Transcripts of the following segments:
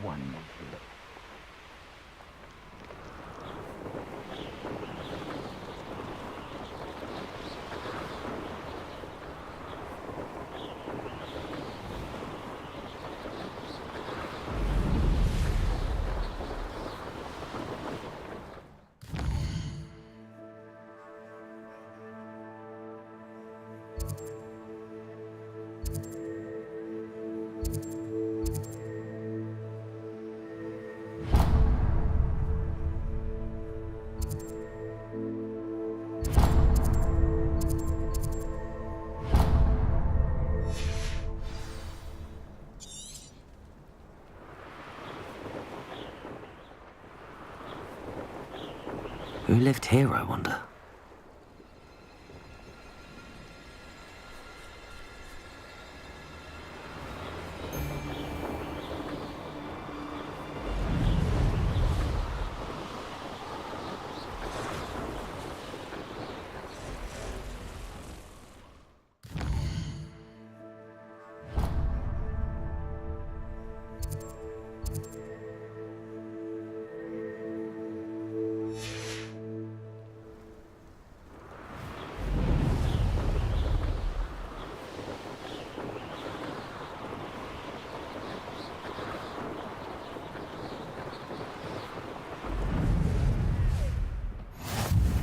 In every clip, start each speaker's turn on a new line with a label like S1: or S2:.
S1: One look.
S2: Who lived here, I wonder?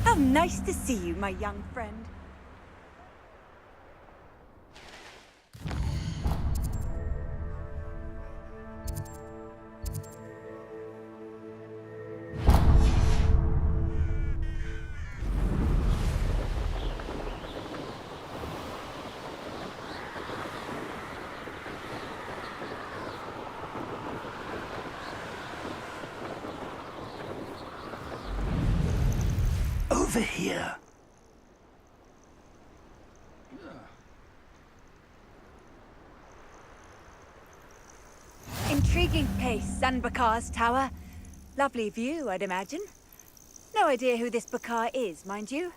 S3: How nice to see you, my young friend.
S2: Over here.
S3: Intriguing place, Sanbakar's tower. Lovely view, I'd imagine. No idea who this Bakar is, mind you.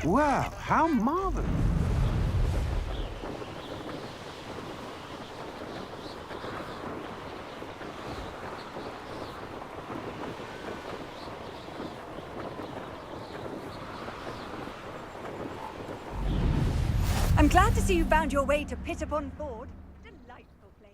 S1: Wow, how marvelous.
S3: I'm glad to see you found your way to Pit upon Ford. Delightful place.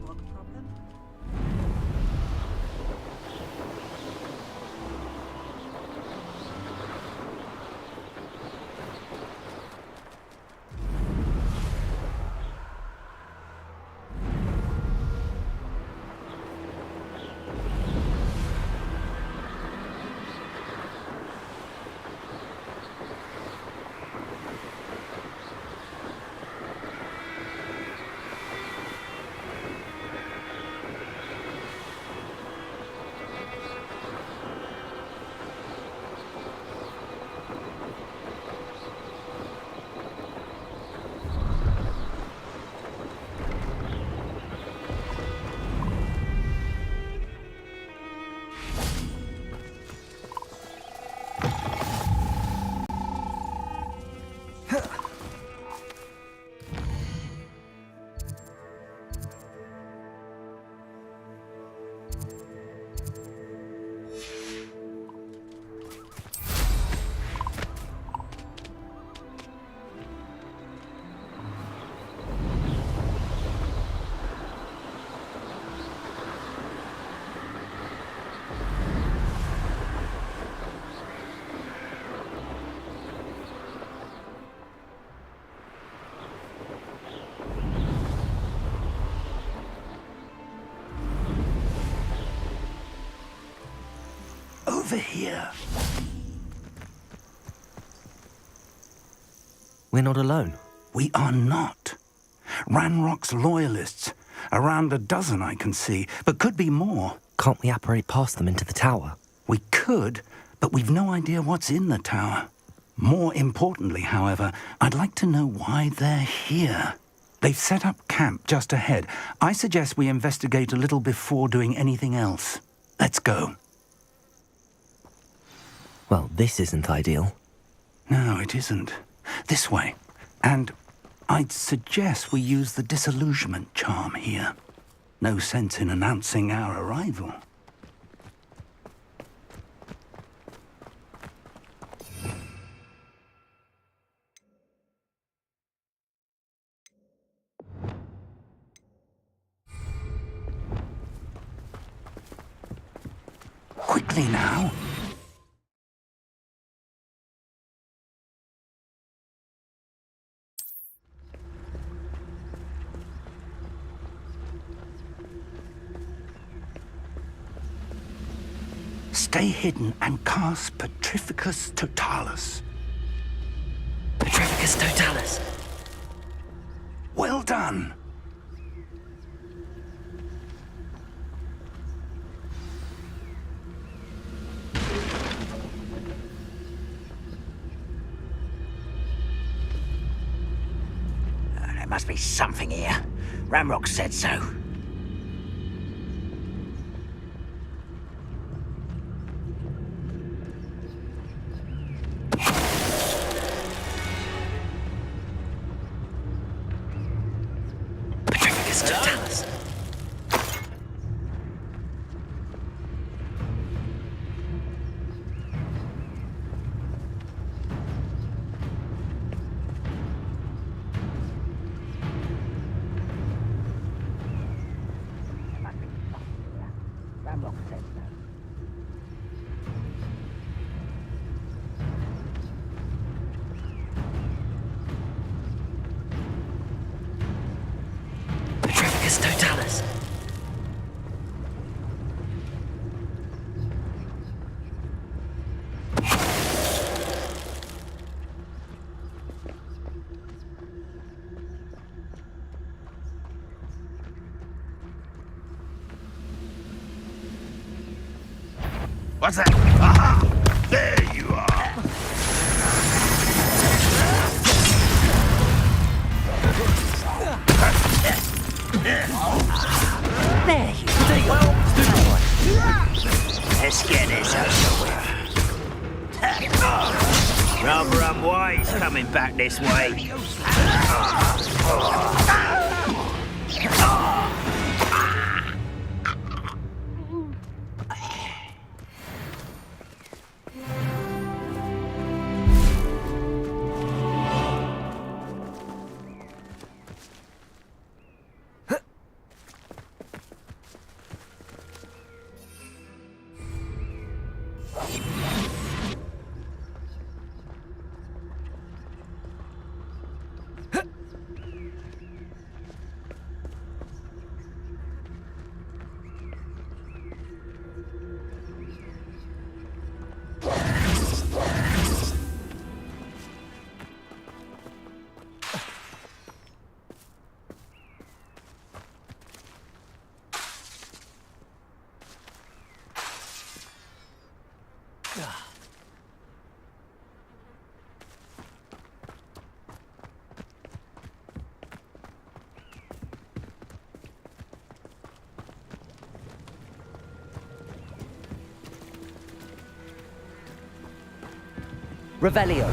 S3: Not a problem.
S1: Over here.
S2: We're not alone.
S1: We are not. Ranrock's loyalists. Around a dozen I can see, but could be more.
S2: Can't we apparate past them into the tower?
S1: We could, but we've no idea what's in the tower. More importantly, however, I'd like to know why they're here. They've set up camp just ahead. I suggest we investigate a little before doing anything else. Let's go.
S2: Well, this isn't ideal.
S1: No, it isn't. This way. And I'd suggest we use the disillusionment charm here. No sense in announcing our arrival. Quickly now. Stay hidden and cast Petrificus Totalis.
S2: Petrificus Totalis.
S1: Well done.
S4: There must be something here. Ramrock said so.
S2: Petrificus Totalis.
S4: Ramrock said so.
S2: Petrificus Totalis.
S1: What's that? Aha! There you are!
S2: There you go.
S4: Let's get this over with. Rather unwise coming back this way.
S2: Revelio.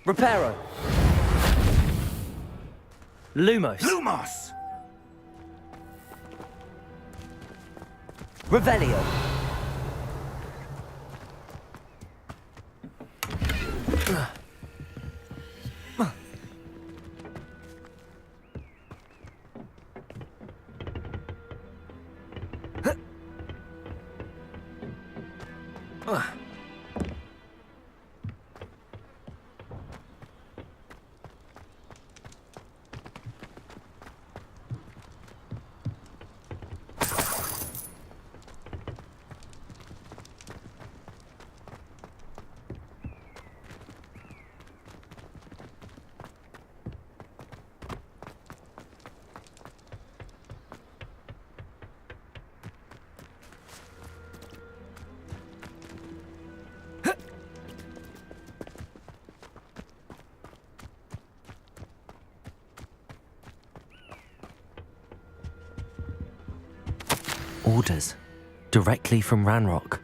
S2: Reparo. Lumos.
S1: Lumos!
S2: Revelio. Orders. Directly from Ranrock.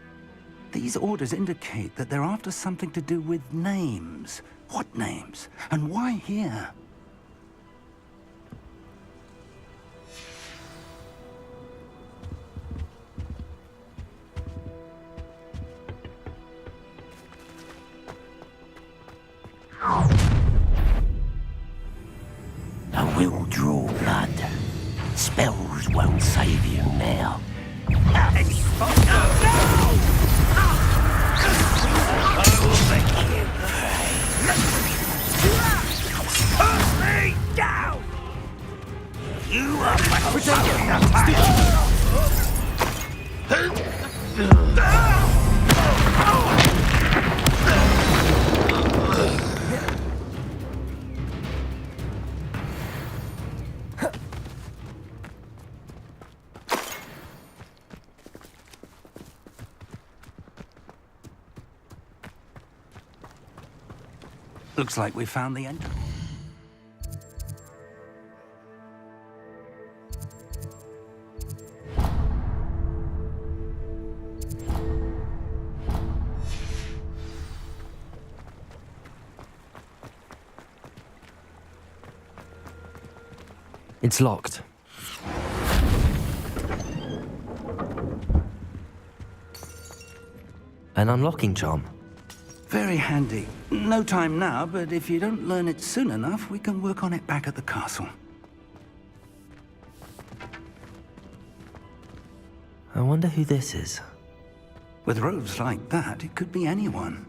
S1: These orders indicate that they're after something to do with names. What names? And why here?
S4: I will draw blood. Spells won't save you now. I will make you pay. Put me down! You are my
S1: Looks like we found the entrance.
S2: It's locked. An unlocking charm.
S1: Very handy. No time now, but if you don't learn it soon enough, we can work on it back at the castle.
S2: I wonder who this is.
S1: With robes like that, it could be anyone.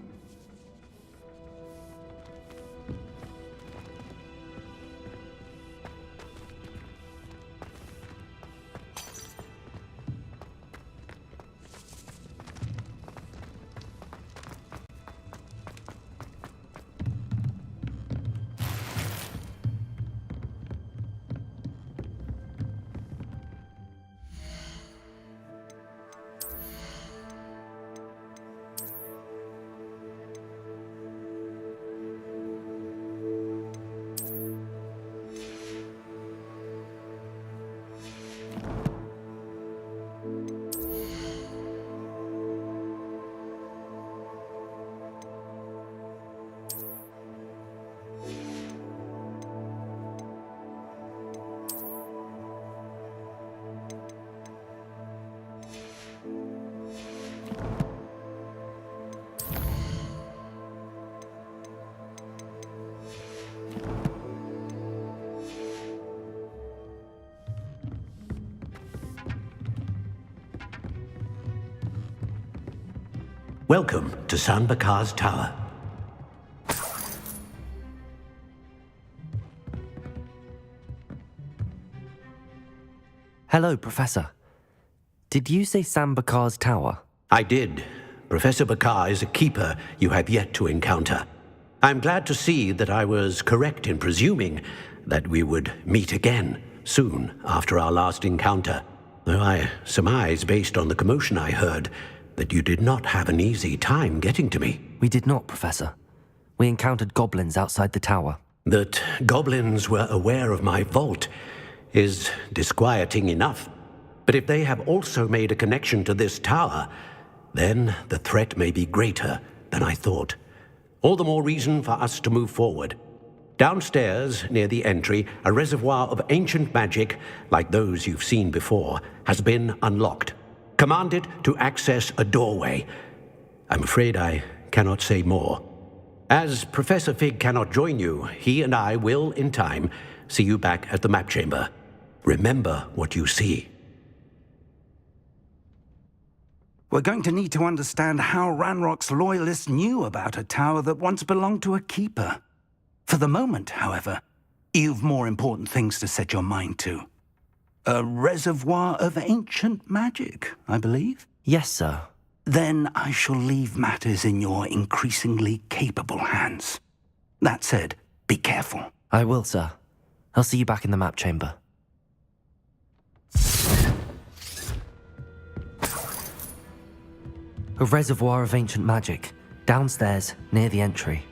S4: Welcome to San Bakar's Tower.
S2: Hello, Professor. Did you say Sam Bakar's tower?
S4: I did. Professor Bakar is a keeper you have yet to encounter. I'm glad to see that I was correct in presuming that we would meet again soon after our last encounter, though I surmise, based on the commotion I heard, that you did not have an easy time getting to me.
S2: We did not, Professor. We encountered goblins outside the tower.
S4: That goblins were aware of my vault is disquieting enough. But if they have also made a connection to this tower, then the threat may be greater than I thought. All the more reason for us to move forward. Downstairs, near the entry, a reservoir of ancient magic, like those you've seen before, has been unlocked. Commanded to access a doorway. I'm afraid I cannot say more. As Professor Fig cannot join you, he and I will, in time, see you back at the map chamber. Remember what you see.
S1: We're going to need to understand how Ranrock's loyalists knew about a tower that once belonged to a keeper. For the moment, however, you've more important things to set your mind to. A reservoir of ancient magic, I believe?
S2: Yes, sir.
S1: Then I shall leave matters in your increasingly capable hands. That said, be careful.
S2: I will, sir. I'll see you back in the map chamber. A reservoir of ancient magic, downstairs, near the entry.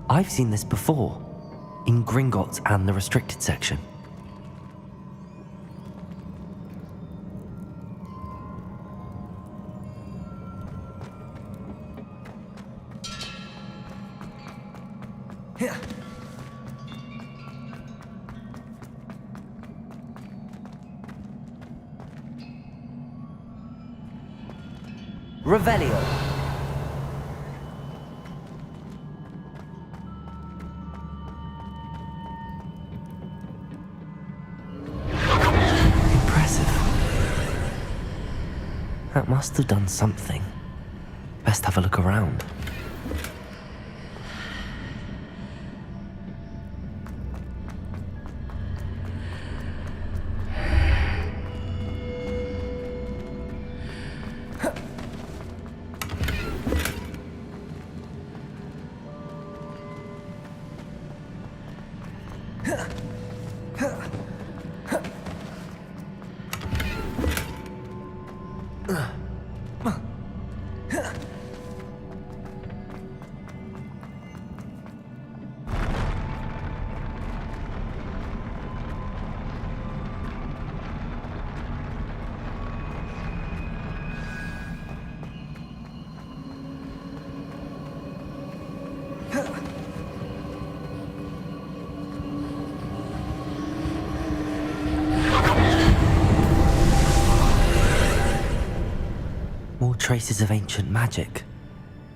S2: I've seen this before, in Gringotts and the restricted section. Revelio. Impressive. That must have done something. Best have a look around. More traces of ancient magic.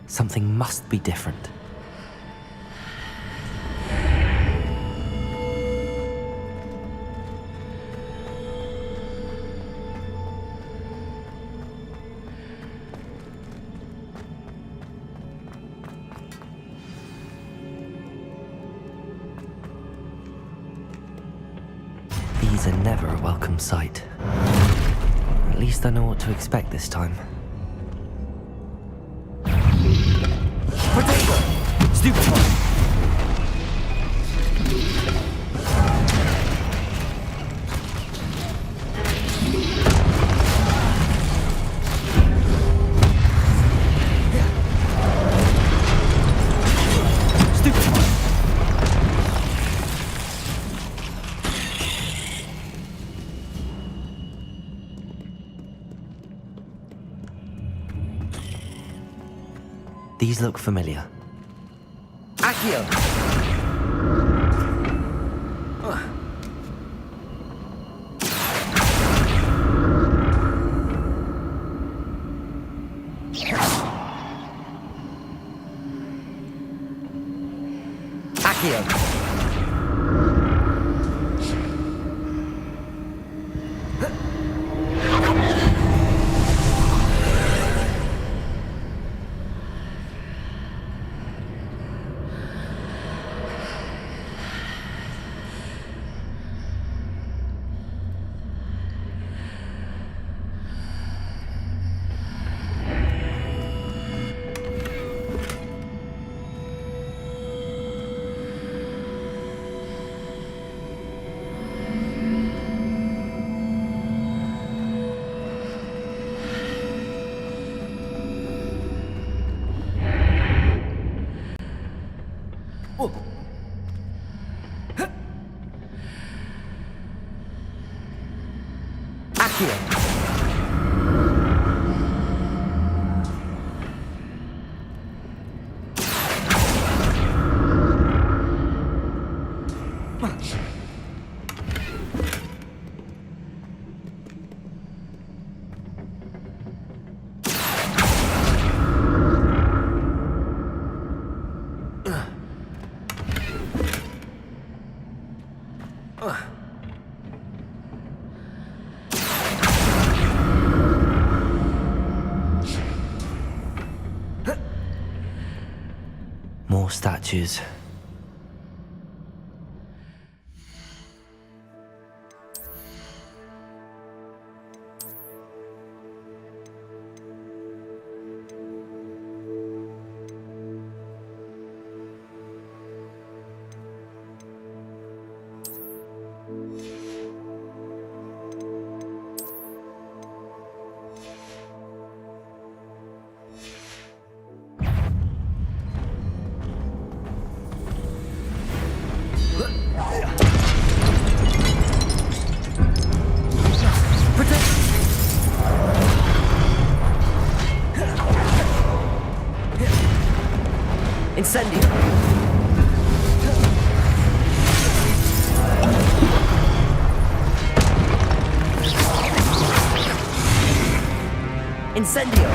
S2: Something must be different. These are never a welcome sight. At least I know what to expect this time. Potato! Stupid one! These look familiar. Accio! Accio! Accio! More statues. Incendio! Incendio!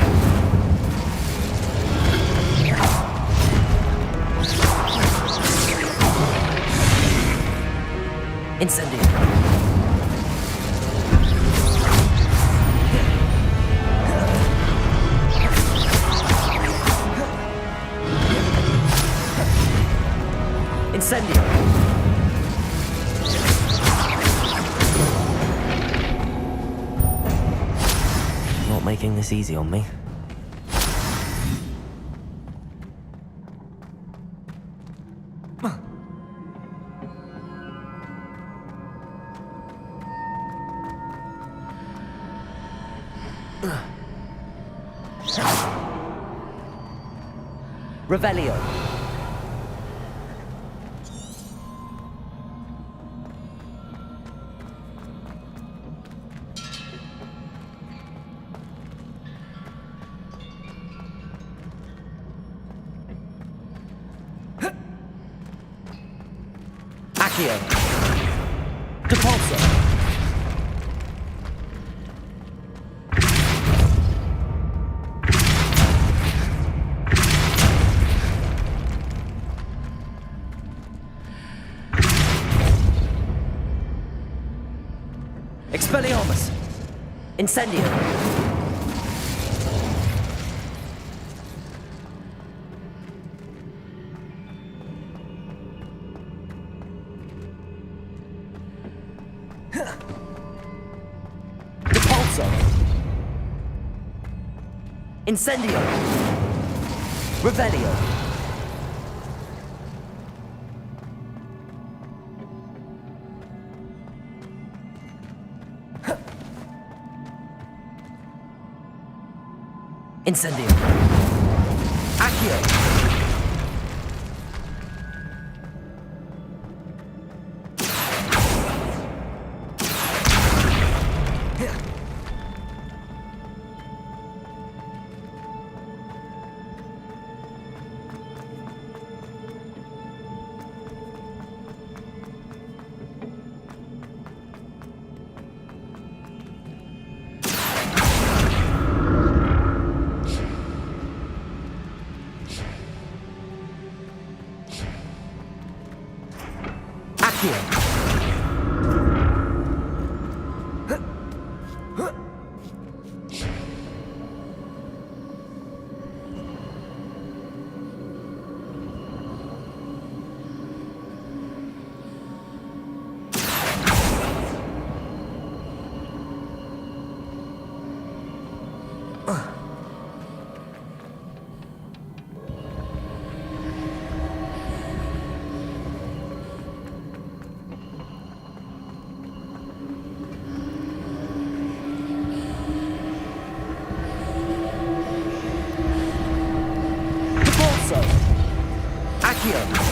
S2: Incendio! Incendio! Not making this easy on me. Revelio. Accio. Depulso. Expelliarmus! Incendio! Depulso! Incendio! Revelio! Incendio! Accio! Accio! Accio!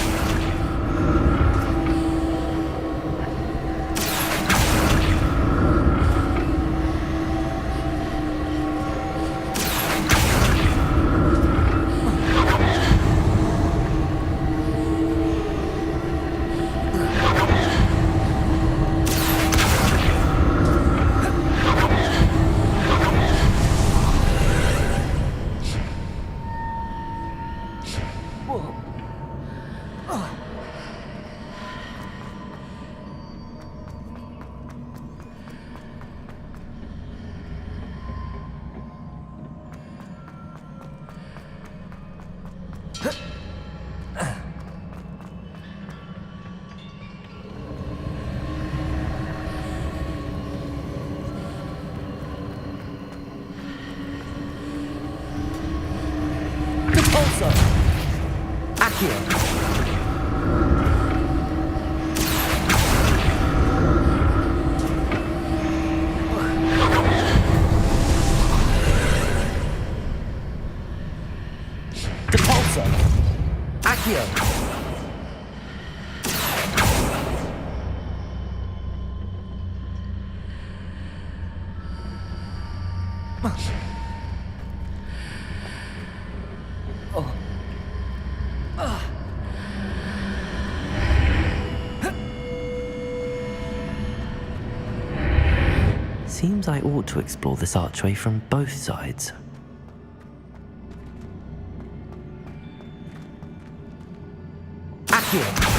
S2: Depulso! Accio! Depulso! Accio! seems I ought to explore this archway from both sides.
S5: Accio!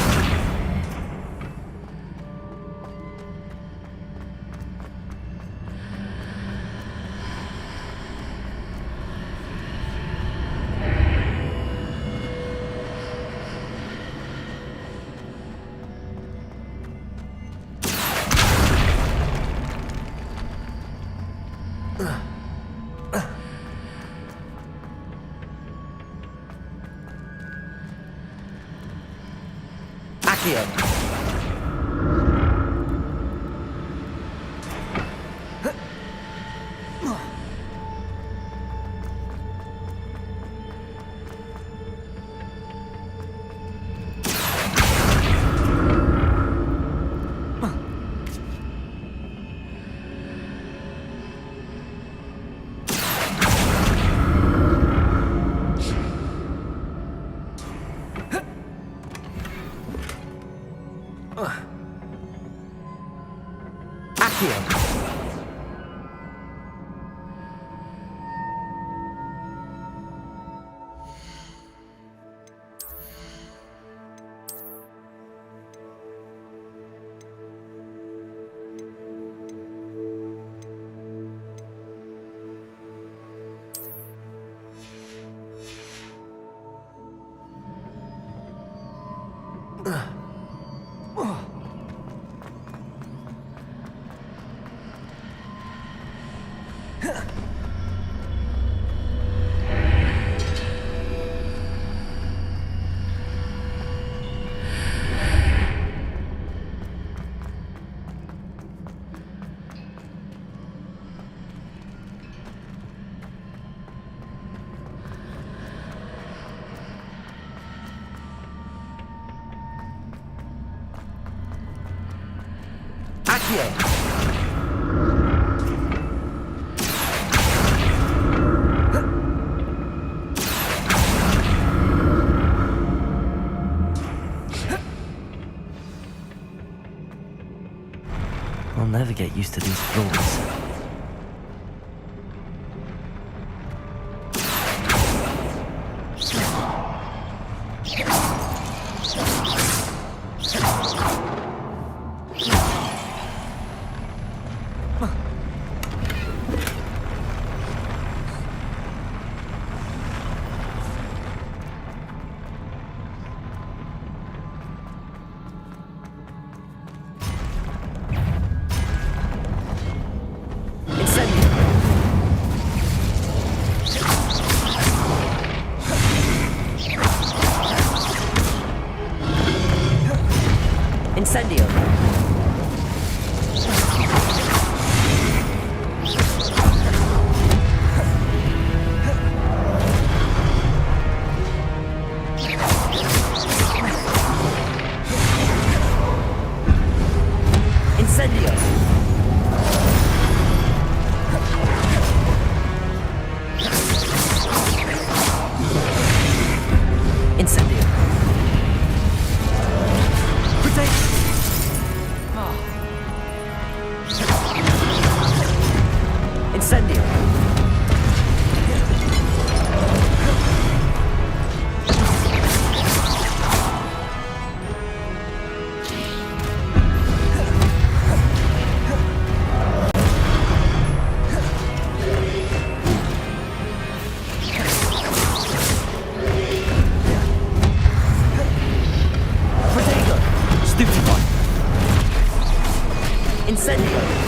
S5: Accio!
S2: I'll never get used to these floors.
S5: Incendio! Incendio! Incendio! Incendio! Stupefy! Incendio!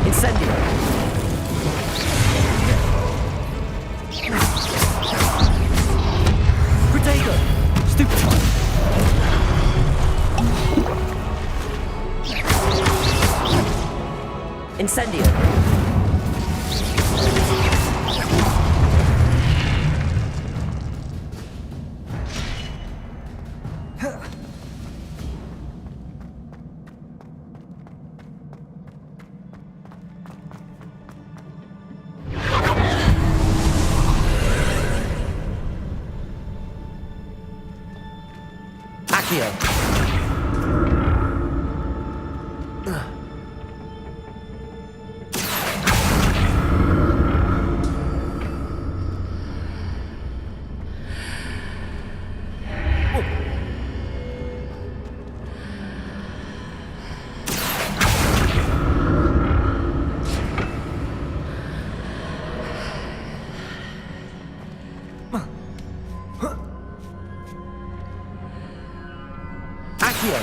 S5: Incendio! Incendio. Accio. Accio.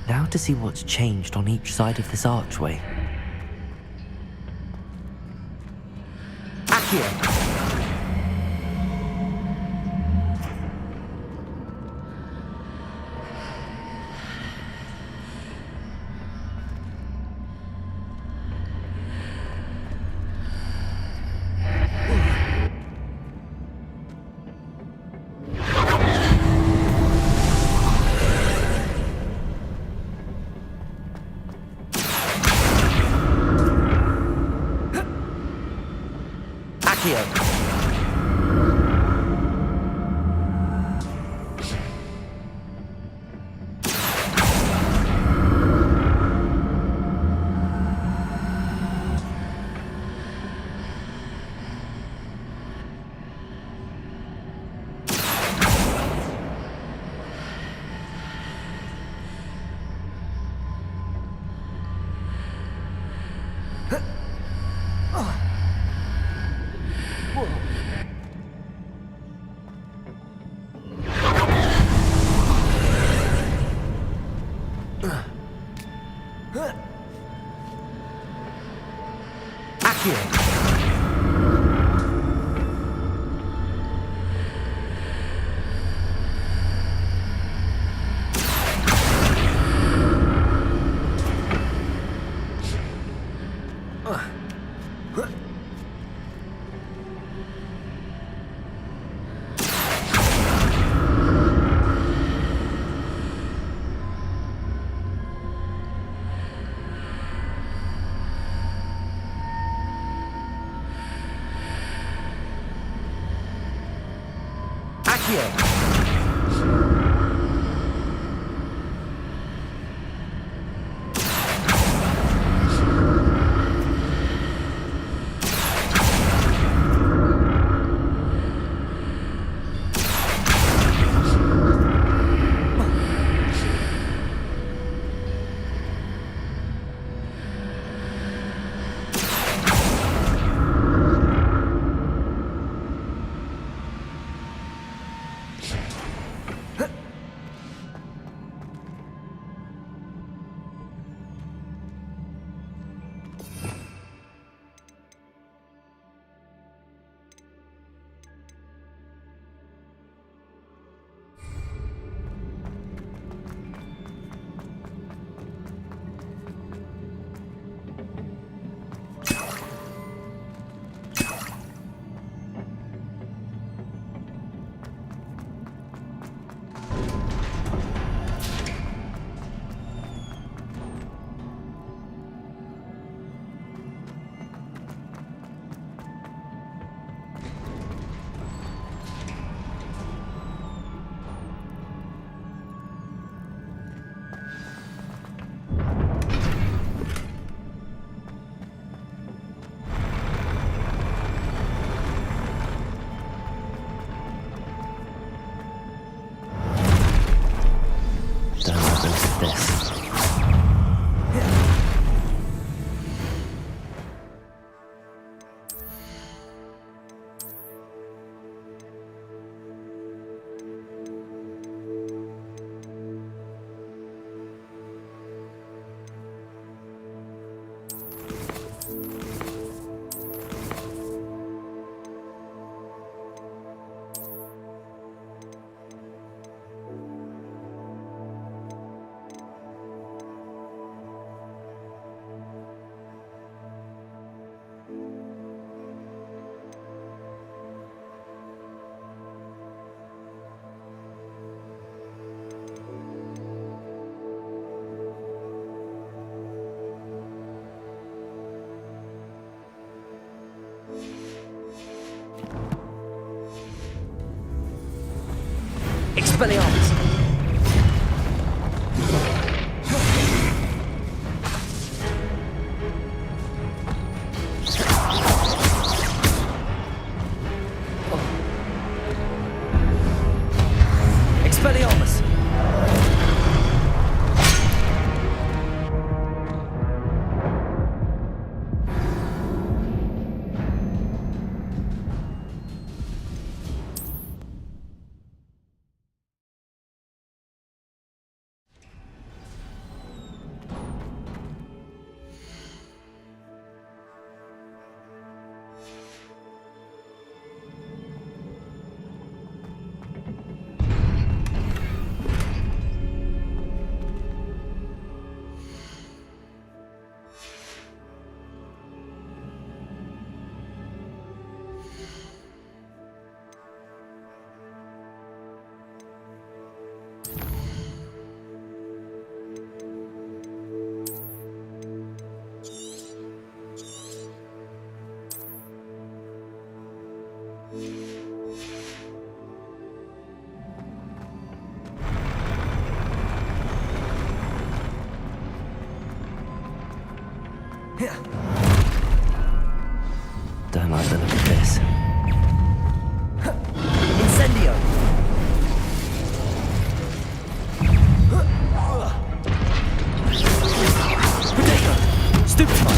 S2: Now to see what's changed on each side of this archway.
S5: Accio. Accio. Accio. Accio.
S2: This. Expelliarmus! Expelliarmus! Don't like the look of this. Incendio! Potato! Stupefy!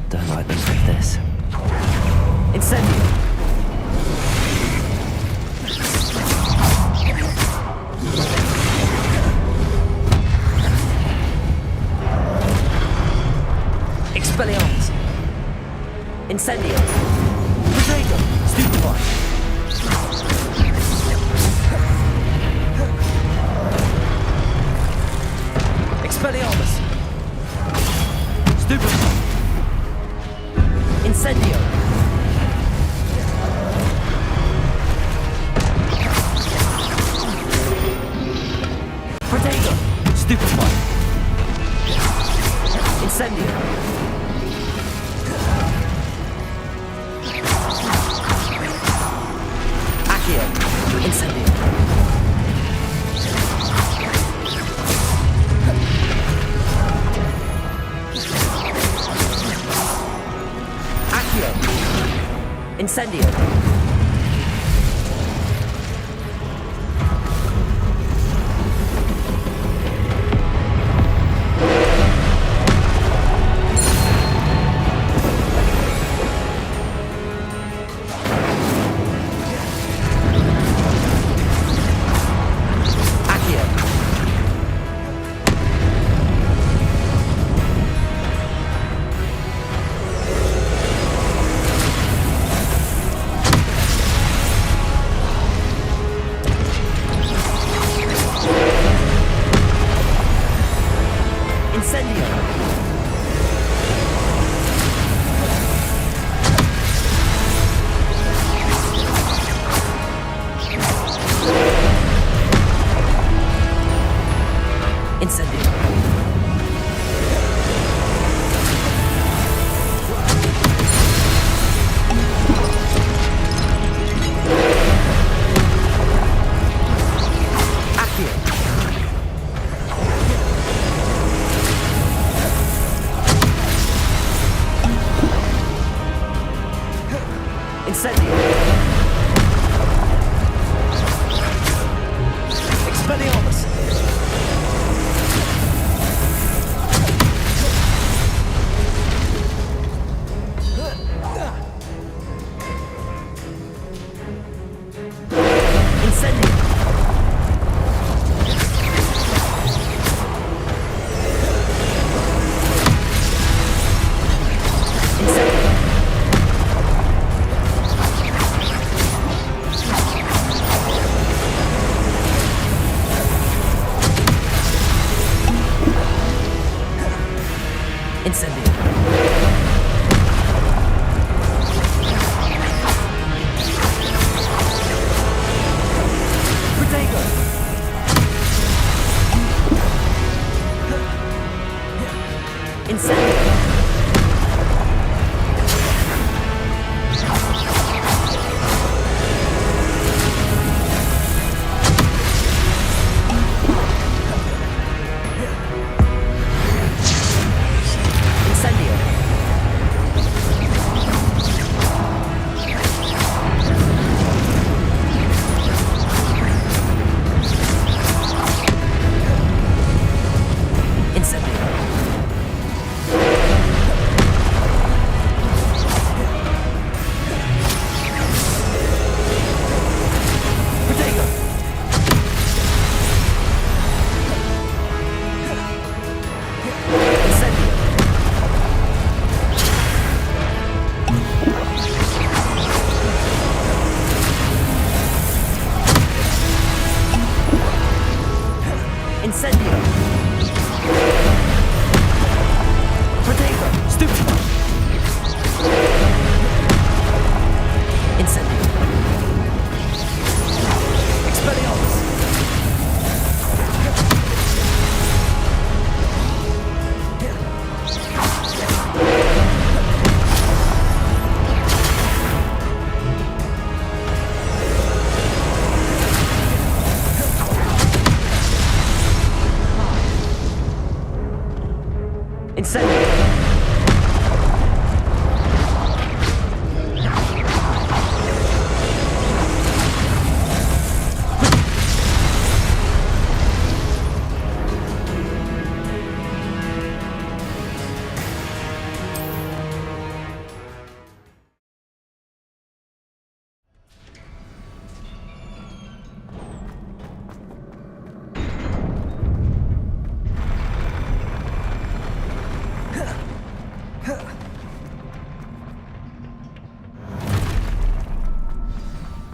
S2: Don't like the look of this. Incendio! Expelliarmus! Incendio! Potato! Stupefy! Expelliarmus! Stupefy! Incendio! Potato! Stupefy! Incendio! Accio! Incendio! Incendio! Accio! Incendio! Incendio! Accio! Incendio! Expelliarmus! Incendio! Incendio!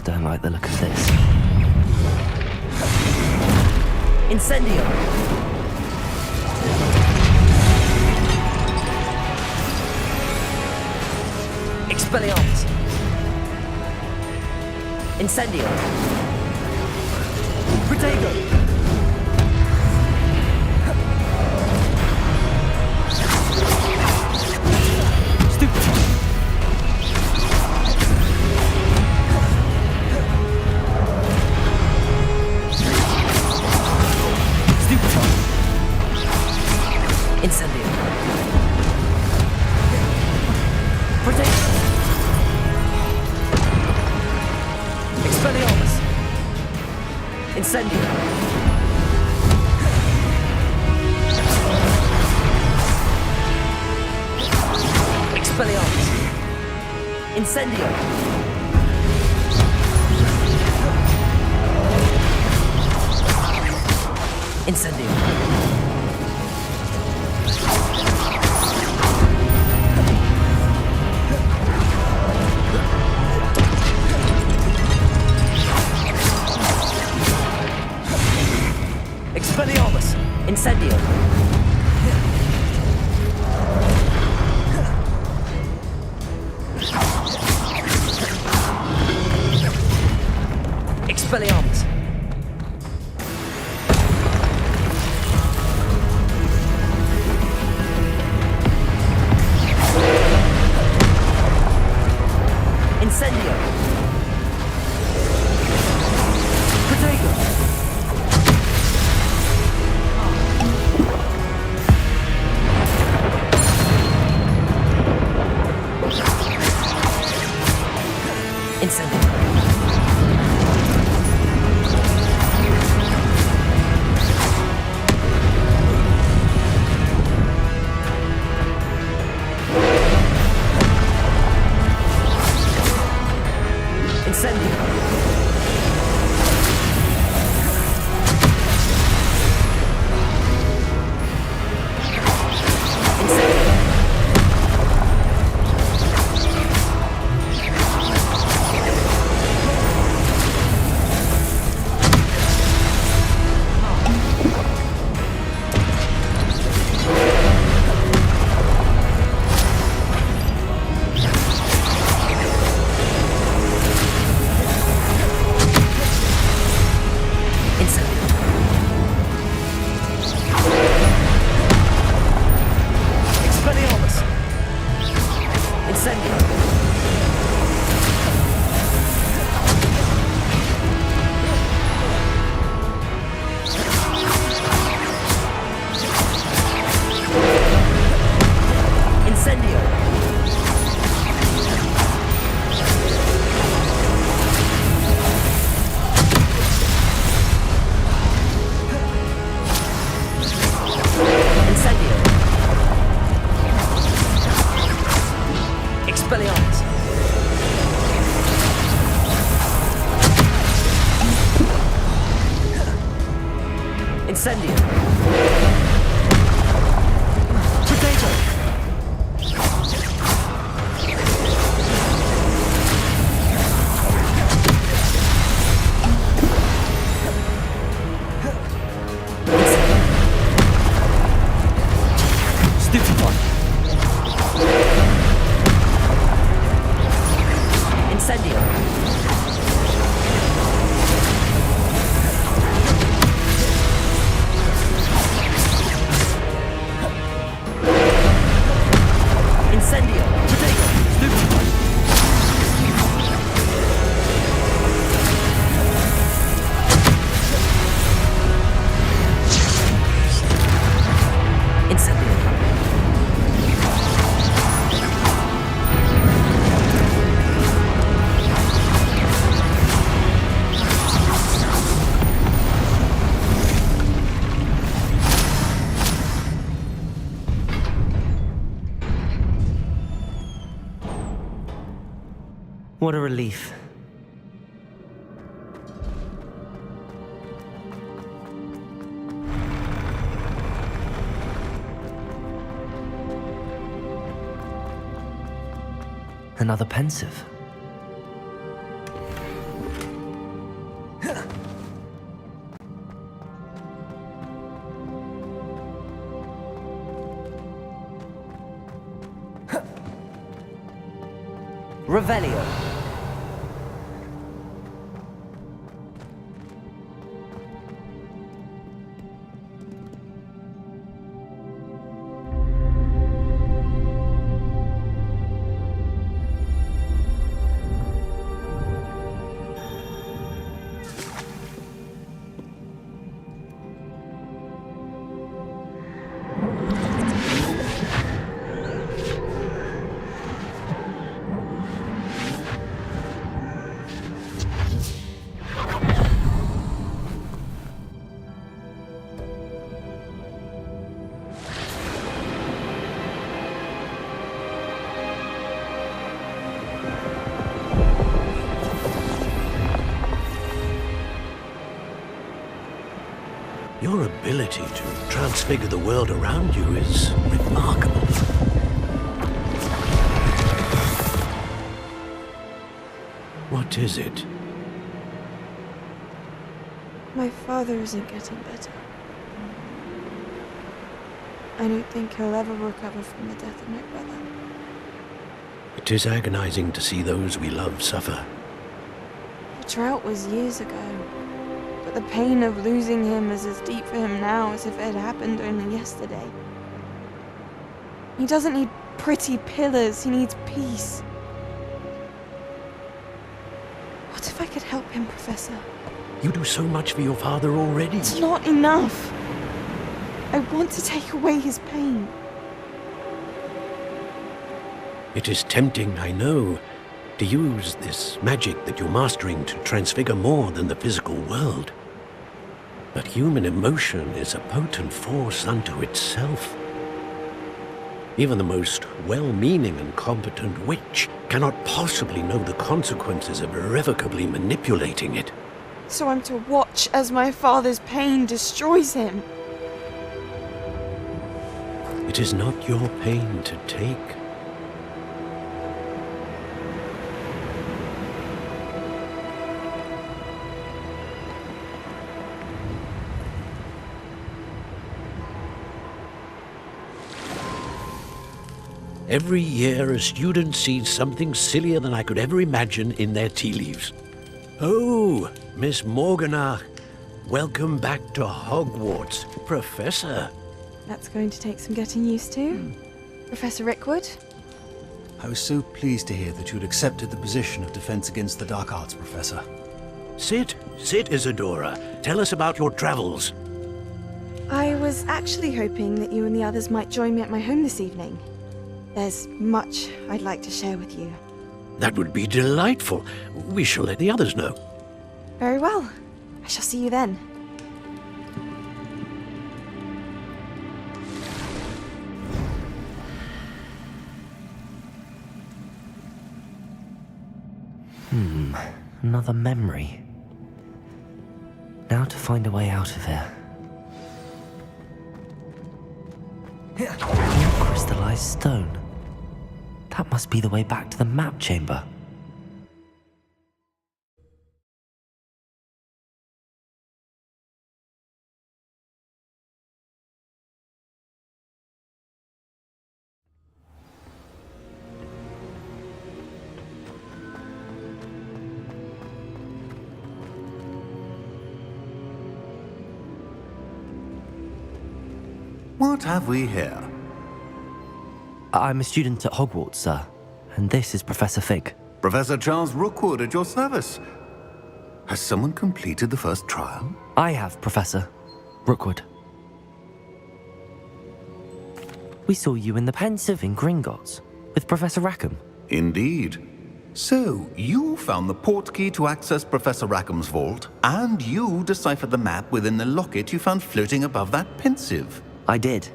S2: Don't like the look of this. Incendio! Expelliarmus! Incendio! Protego! Incendio. Protect. Expelliarmus. Incendio. Expelliarmus. Incendio. Incendio. Expelliarmus! Incendio! Expelliarmus! Incendio! Protego! Incendio. Incendio. Expelliarmus! Incendio! Potato! Stupefy! Incendio! Incendio! Potato! Stupefy! Incendio! What a relief. Another pensive. Revelio.
S4: Your ability to transfigure the world around you is remarkable. What is it?
S6: My father isn't getting better. I don't think he'll ever recover from the death of my brother.
S4: It is agonizing to see those we love suffer.
S6: The drought was years ago, but the pain of losing him is as deep for him now as if it had happened only yesterday. He doesn't need pretty pillars, he needs peace. What if I could help him, Professor?
S4: You do so much for your father already.
S6: It's not enough. I want to take away his pain.
S4: It is tempting, I know, to use this magic that you're mastering to transfigure more than the physical world. But human emotion is a potent force unto itself. Even the most well-meaning and competent witch cannot possibly know the consequences of irrevocably manipulating it.
S6: So I'm to watch as my father's pain destroys him.
S4: It is not your pain to take. Every year, a student sees something sillier than I could ever imagine in their tea leaves. Oh, Miss Morganach, welcome back to Hogwarts, Professor.
S6: That's going to take some getting used to. Professor Rickwood?
S5: I was so pleased to hear that you'd accepted the position of Defense Against the Dark Arts, Professor.
S4: Sit, Isadora. Tell us about your travels.
S6: I was actually hoping that you and the others might join me at my home this evening. There's much I'd like to share with you.
S4: That would be delightful. We shall let the others know.
S6: Very well. I shall see you then.
S2: Another memory. Now to find a way out of here. More crystallized stone. That must be the way back to the map chamber.
S7: What have we here?
S2: I'm a student at Hogwarts, sir. And this is Professor Fig.
S7: Professor Charles Rookwood at your service. Has someone completed the first trial?
S2: I have, Professor Rookwood. We saw you in the Pensive in Gringotts with Professor Rackham.
S7: Indeed. So, you found the portkey to access Professor Rackham's vault, and you deciphered the map within the locket you found floating above that Pensive.
S2: I did.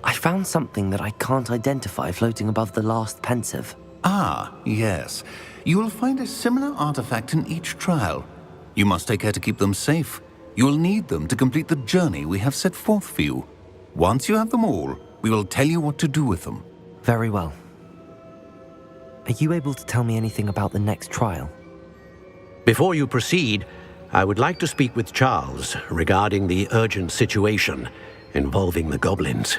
S2: I found something that I can't identify floating above the last Pensive.
S7: Ah, yes. You will find a similar artifact in each trial. You must take care to keep them safe. You will need them to complete the journey we have set forth for you. Once you have them all, we will tell you what to do with them.
S2: Very well. Are you able to tell me anything about the next trial?
S4: Before you proceed, I would like to speak with Charles regarding the urgent situation involving the goblins.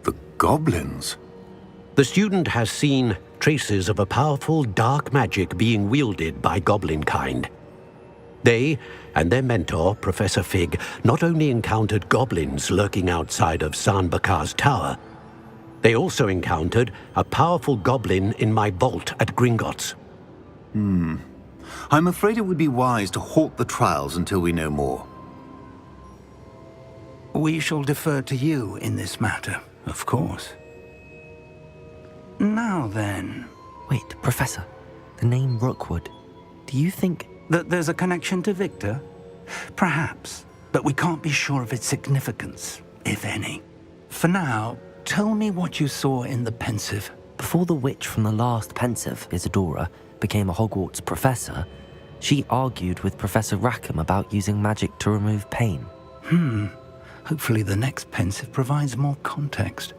S7: The goblins?
S4: The student has seen traces of a powerful dark magic being wielded by goblin kind. They and their mentor, Professor Fig, not only encountered goblins lurking outside of San Bakar's tower, they also encountered a powerful goblin in my vault at Gringotts.
S7: I'm afraid it would be wise to halt the trials until we know more.
S1: We shall defer to you in this matter, of course. Now then,
S2: Wait, Professor. The name Rookwood. Do you think...
S1: that there's a connection to Victor? Perhaps, but we can't be sure of its significance, if any. For now, tell me what you saw in the pensive.
S2: Before the witch from the last pensive, Isadora, became a Hogwarts professor, she argued with Professor Rackham about using magic to remove pain.
S1: Hopefully the next pensive provides more context.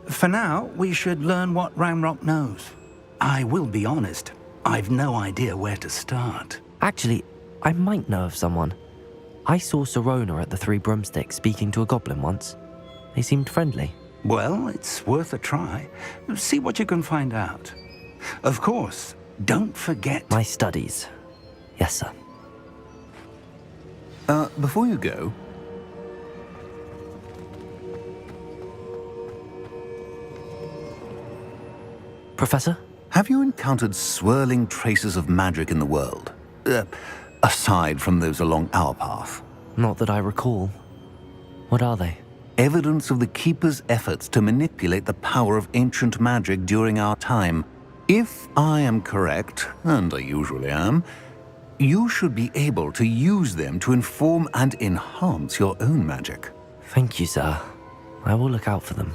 S1: For now, we should learn what Ramrock knows. I will be honest, I've no idea where to start.
S2: Actually, I might know of someone. I saw Sirona at the Three Broomsticks speaking to a goblin once. They seemed friendly.
S1: Well, it's worth a try. See what you can find out. Of course, don't forget...
S2: My studies. Yes, sir.
S7: Before you go,
S2: Professor?
S7: have you encountered swirling traces of magic in the world? Aside from those along our path.
S2: Not that I recall. What are they?
S7: Evidence of the Keeper's efforts to manipulate the power of ancient magic during our time. If I am correct, and I usually am, you should be able to use them to inform and enhance your own magic.
S2: Thank you, sir. I will look out for them.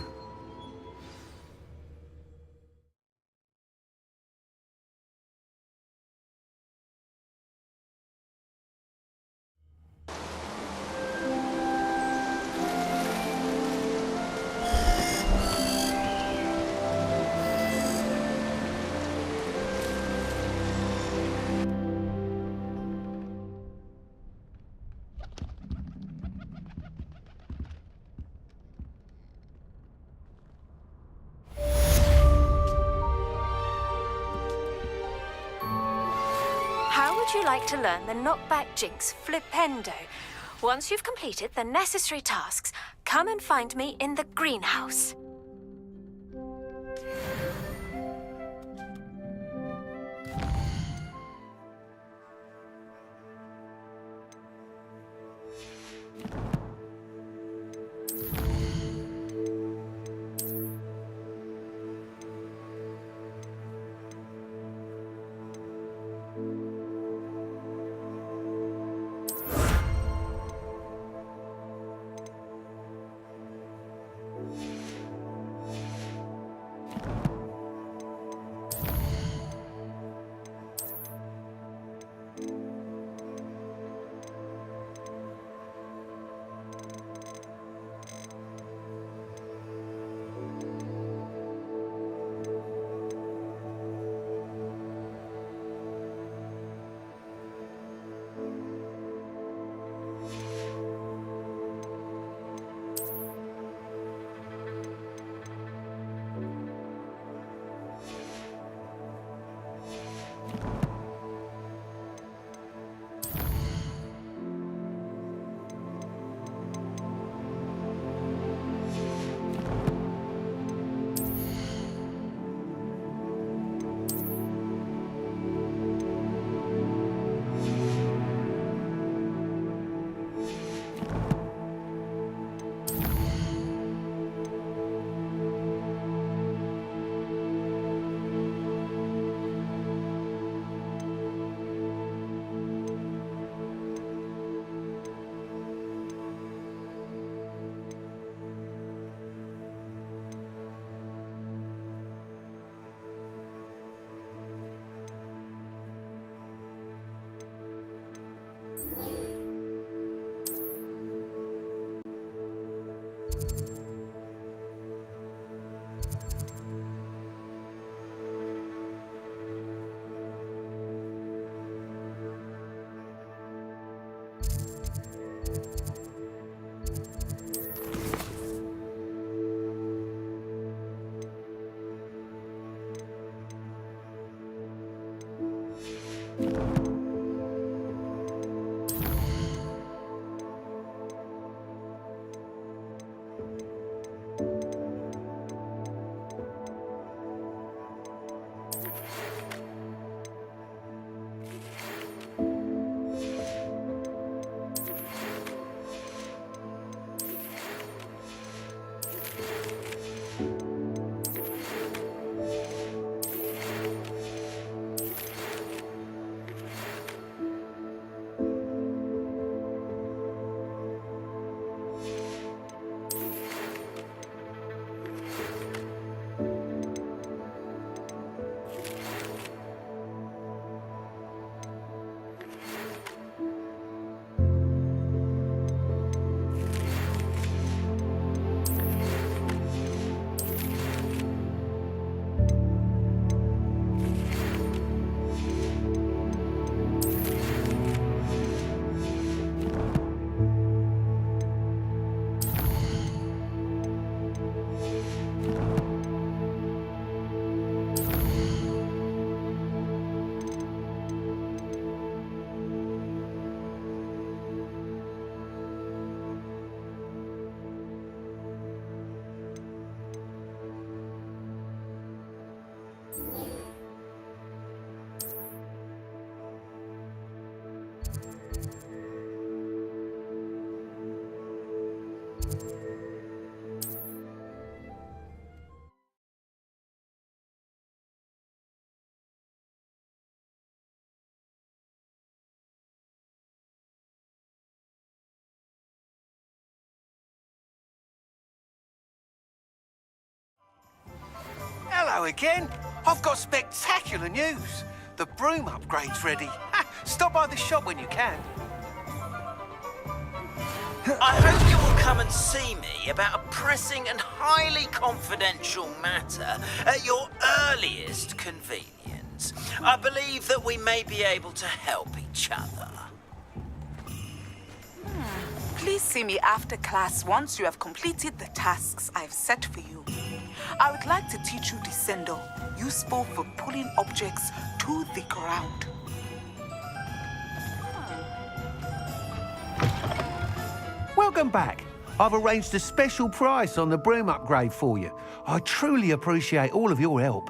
S8: How would you like to learn the knockback jinx flipendo? Once you've completed the necessary tasks, come and find me in the greenhouse.
S9: Hello again. I've got spectacular news. The broom upgrade's ready. Ha, stop by the shop when you can.
S10: I hope you will come and see me about a pressing and highly confidential matter at your earliest convenience. I believe that we may be able to help each other.
S11: Please see me after class once you have completed the tasks I've set for you. I would like to teach you Descendo, useful for pulling objects to the ground.
S9: Welcome back. I've arranged a special price on the broom upgrade for you. I truly appreciate all of your help.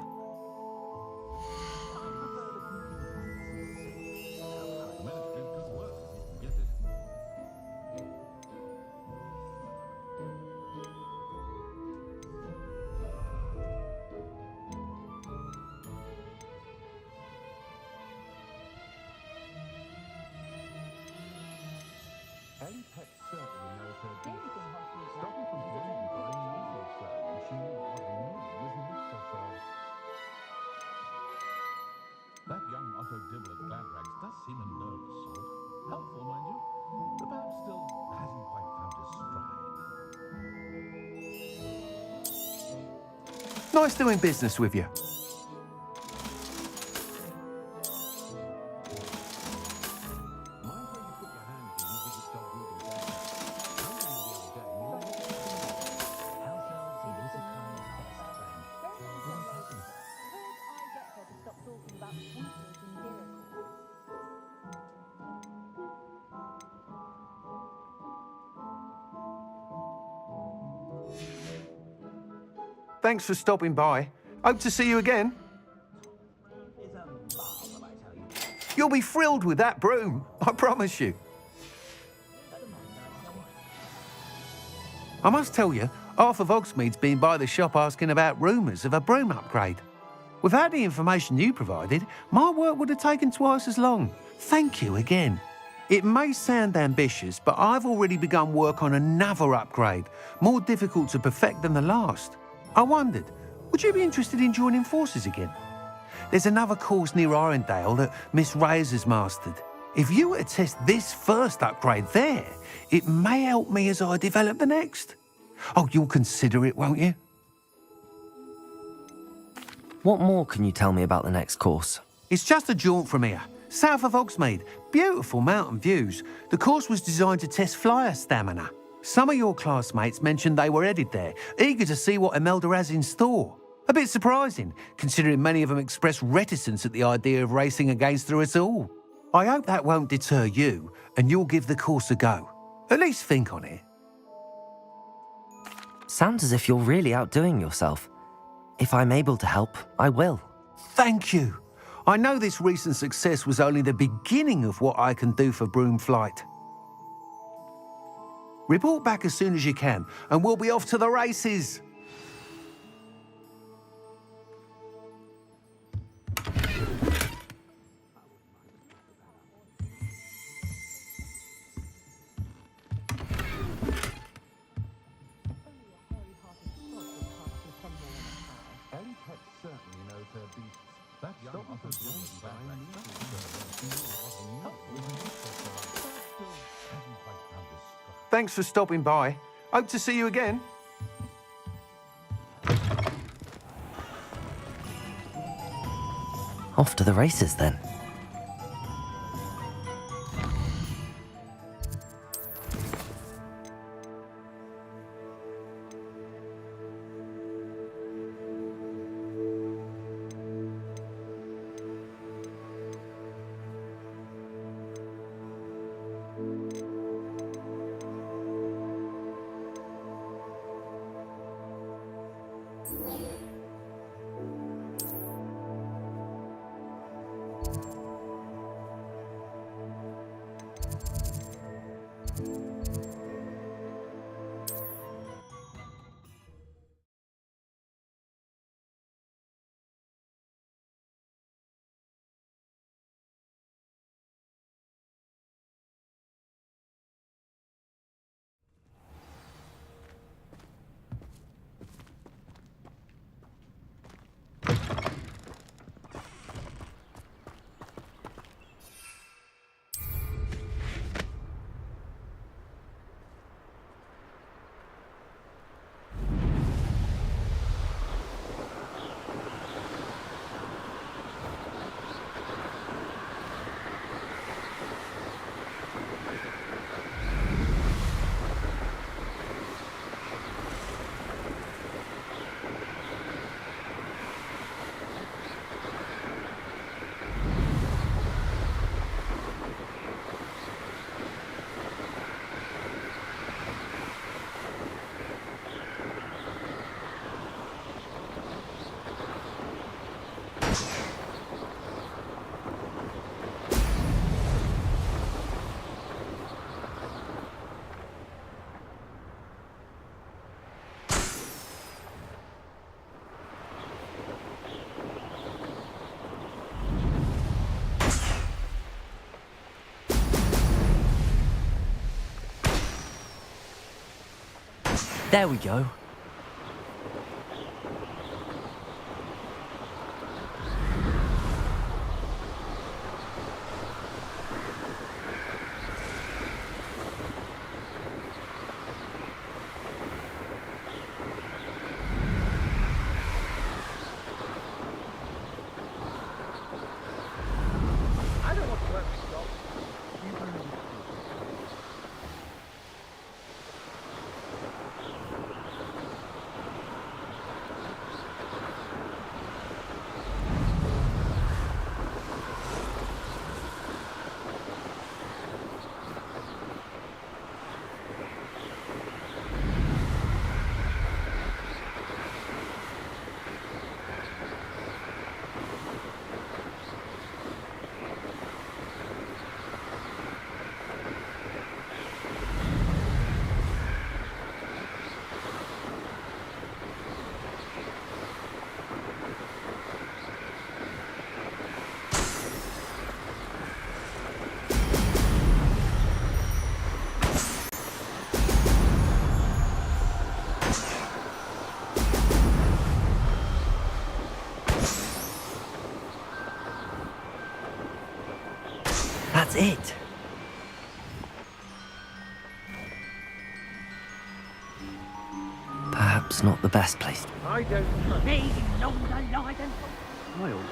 S12: That young Otto Dibble at Gladrags does seem a nervous sort. Helpful, mind you, but perhaps still hasn't quite found his stride.
S9: Nice doing business with you. Thanks for stopping by. Hope to see you again. You'll be thrilled with that broom, I promise you. I must tell you, half of Hogsmeade's been by the shop asking about rumours of a broom upgrade. Without the information you provided, my work would have taken twice as long. Thank you again. It may sound ambitious, but I've already begun work on another upgrade, more difficult to perfect than the last. I wondered, would you be interested in joining forces again? There's another course near Arendelle that Miss Reyes has mastered. If you were to test this first upgrade there, it may help me as I develop the next. Oh, you'll consider it, won't you?
S2: What more can you tell me about the next course?
S9: It's just a jaunt from here, south of Hogsmeade. Beautiful mountain views. The course was designed to test flyer stamina. Some of your classmates mentioned they were headed there, eager to see what Imelda has in store. A bit surprising, considering many of them express reticence at the idea of racing against us all. I hope that won't deter you, and you'll give the course a go. At least think on it.
S2: Sounds as if you're really outdoing yourself. If I'm able to help, I will.
S9: Thank you. I know this recent success was only the beginning of what I can do for Broomflight. Report back as soon as you can, and we'll be off to the races. Thanks for stopping by. Hope to see you again.
S2: Off to the races then. There we go. That's it. Perhaps not the best place.
S13: I don't need longer lie than I also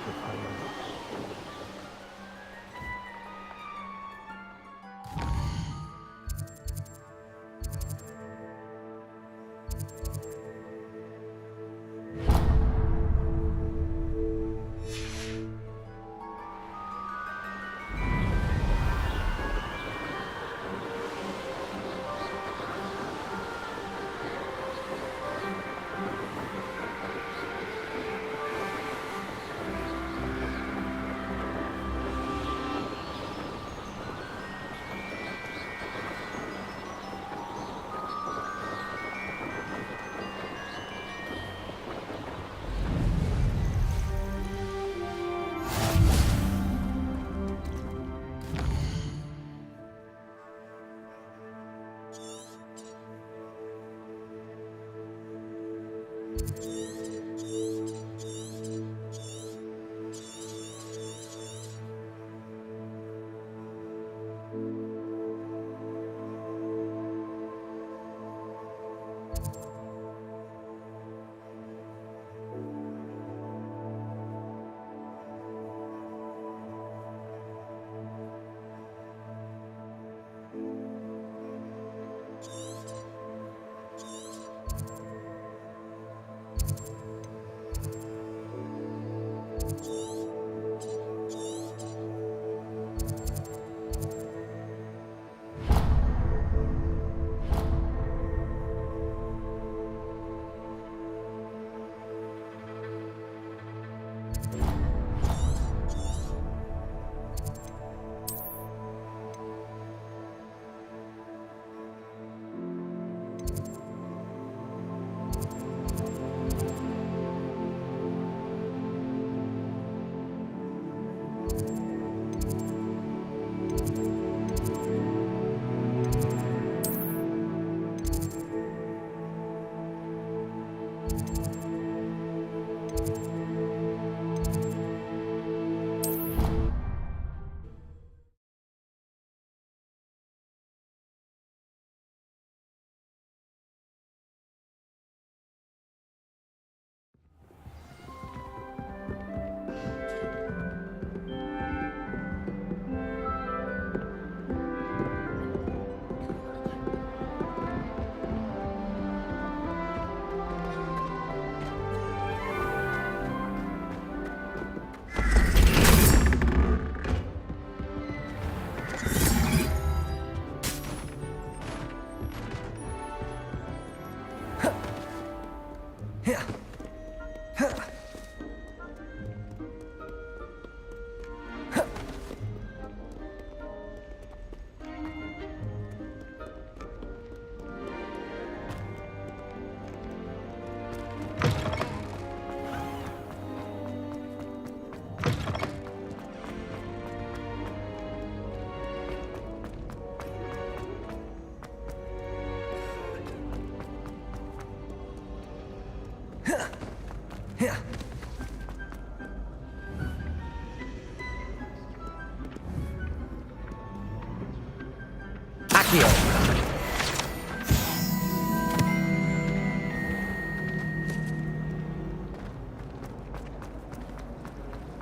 S2: Accio!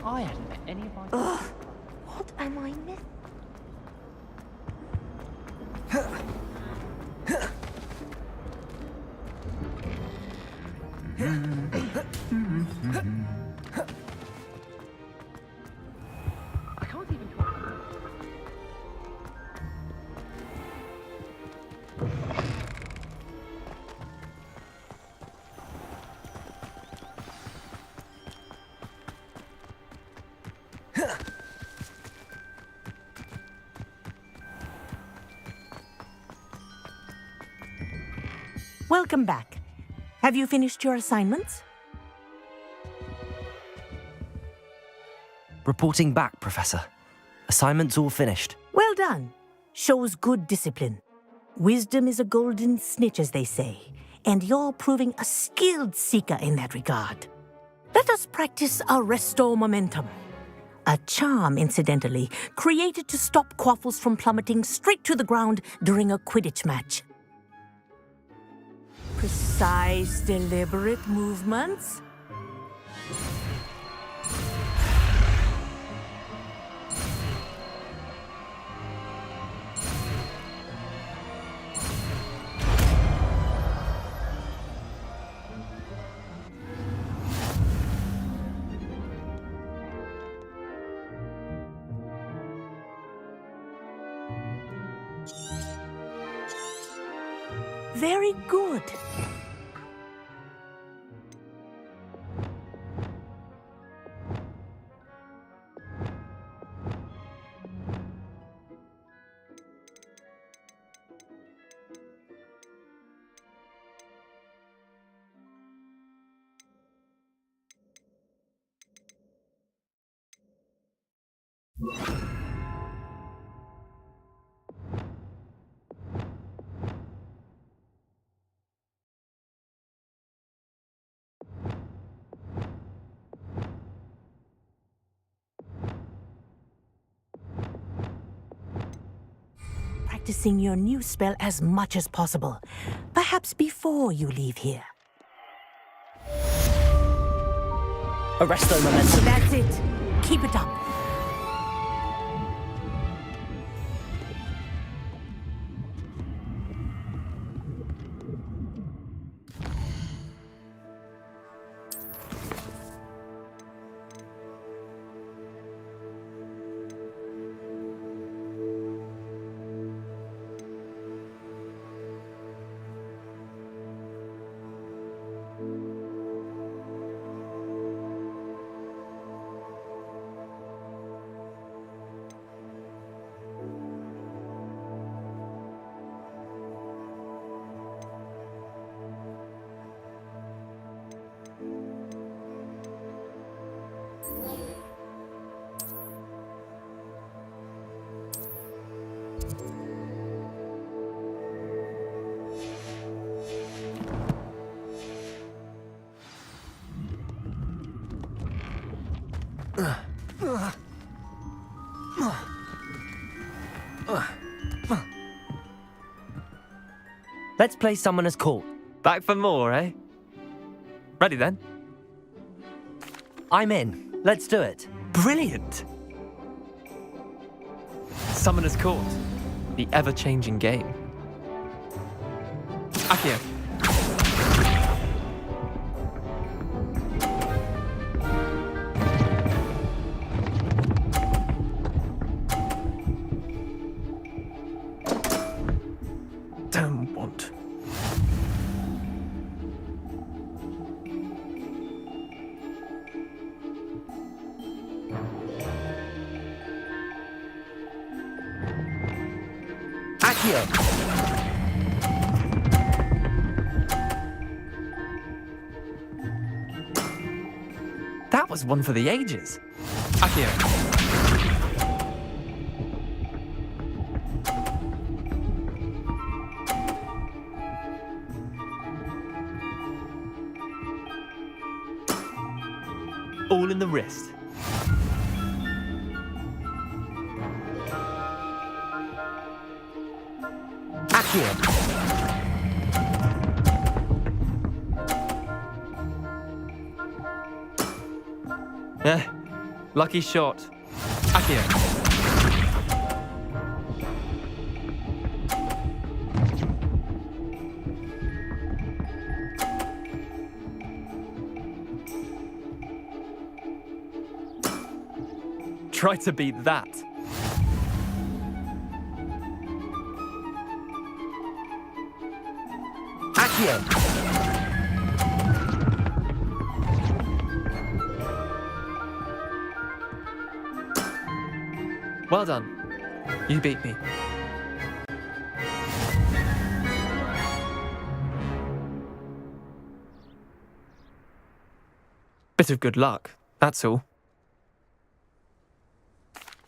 S13: I hadn't met any of my...
S8: Ugh, what am I missing?
S13: I can't even talk.
S14: Welcome back. Have you finished your assignments?
S2: Reporting back, Professor. Assignments all finished.
S14: Well done. Shows good discipline. Wisdom is a golden snitch, as they say, and you're proving a skilled seeker in that regard. Let us practice Arresto Momentum. A charm, incidentally, created to stop quaffles from plummeting straight to the ground during a Quidditch match. Precise, deliberate movements. Very good. Practicing your new spell as much as possible, perhaps before you leave here.
S2: Arresto Momentum.
S14: That's it. Keep it up.
S2: Let's play Summoner's Court.
S15: Back for more, eh? Ready then?
S2: I'm in. Let's do it.
S15: Brilliant! Summoner's Court. The ever-changing game. Accio. Damn want.
S2: Accio.
S15: That was one for the ages. Accio. All in the wrist. Lucky shot. Accio. Try to beat that.
S2: Accio.
S15: Well done. You beat me. Bit of good luck, that's all.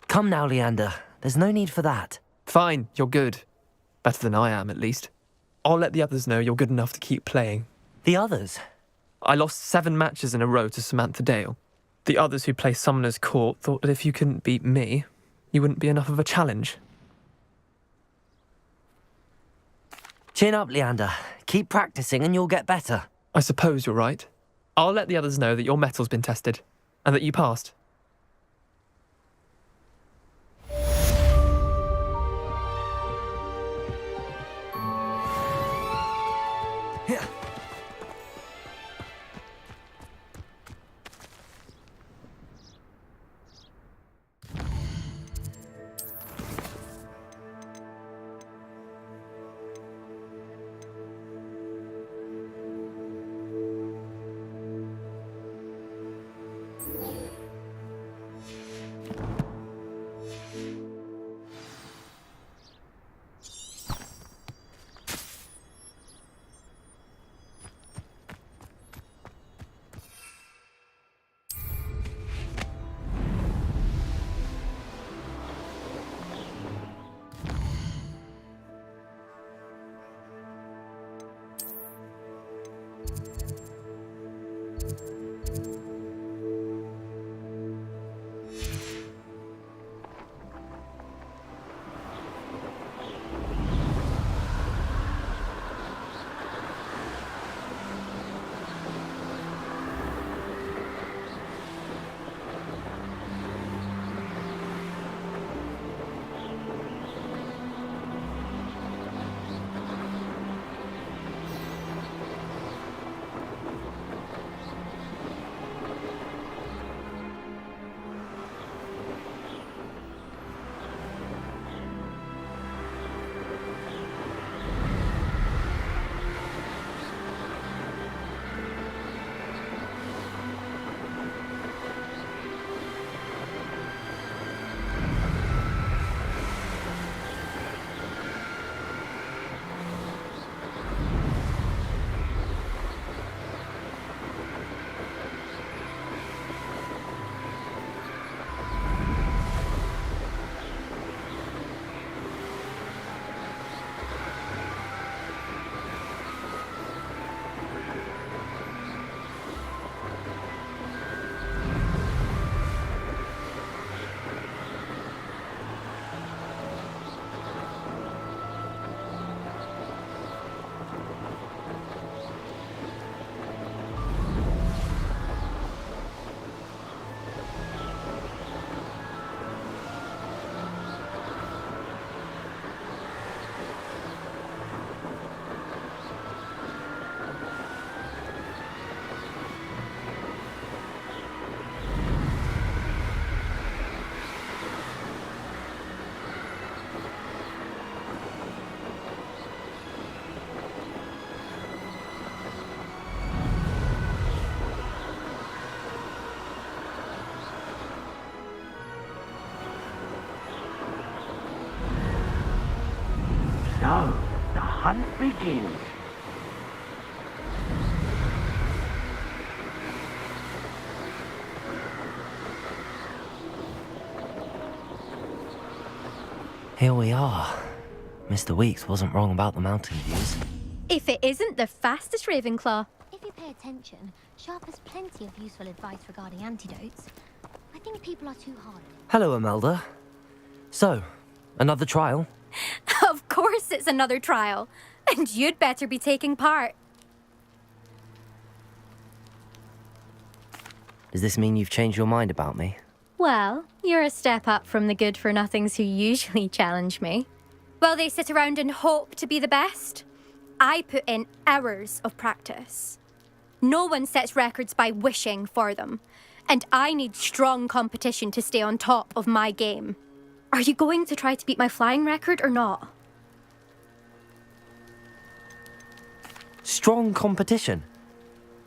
S2: Come now, Leander. There's no need for that.
S15: Fine, you're good. Better than I am, at least. I'll let the others know you're good enough to keep playing.
S2: The others?
S15: I lost 7 matches in a row to Samantha Dale. The others who play Summoner's Court thought that if you couldn't beat me, you wouldn't be enough of a challenge.
S2: Chin up, Leander. Keep practicing and you'll get better.
S15: I suppose you're right. I'll let the others know that your metal's been tested, and that you passed.
S13: So, the hunt begins.
S2: Here we are. Mr. Weeks wasn't wrong about the mountain views.
S16: If it isn't the fastest Ravenclaw.
S17: If you pay attention, Sharp has plenty of useful advice regarding antidotes. I think people are too hard.
S2: Hello, Imelda. So, another trial?
S16: Of course it's another trial. And you'd better be taking part.
S2: Does this mean you've changed your mind about me?
S16: Well, you're a step up from the good-for-nothings who usually challenge me. Well, they sit around and hope to be the best. I put in hours of practice. No one sets records by wishing for them. And I need strong competition to stay on top of my game. Are you going to try to beat my flying record or not?
S2: Strong competition?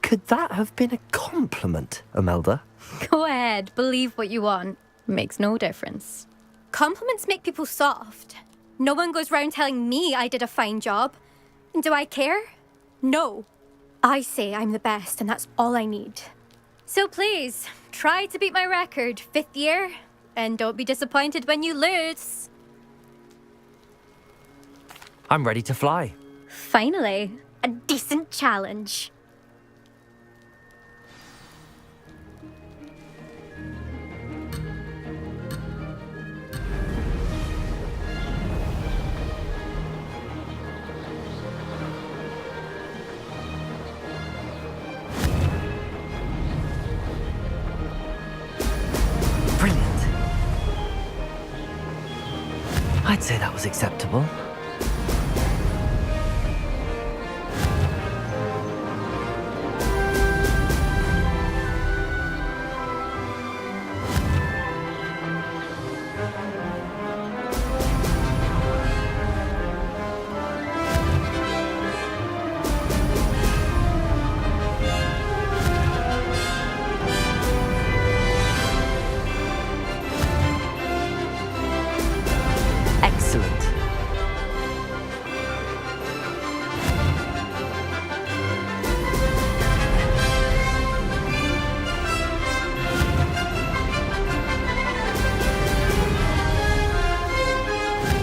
S2: Could that have been a compliment, Imelda?
S16: Go ahead, believe what you want. Makes no difference. Compliments make people soft. No one goes round telling me I did a fine job. And do I care? No. I say I'm the best, and that's all I need. So please, try to beat my record, 5th year, and don't be disappointed when you lose.
S2: I'm ready to fly.
S16: Finally, a decent challenge.
S2: Brilliant. I'd say that was acceptable. Excellent.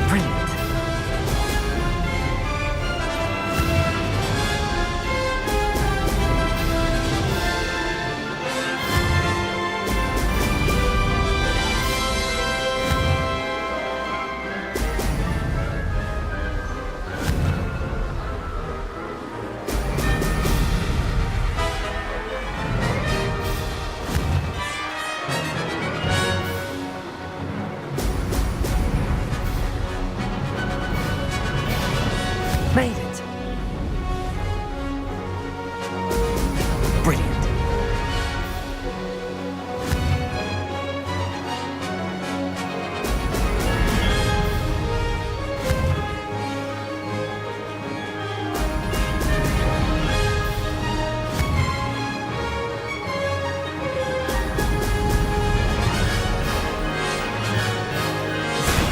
S2: Brilliant. Made it. Brilliant.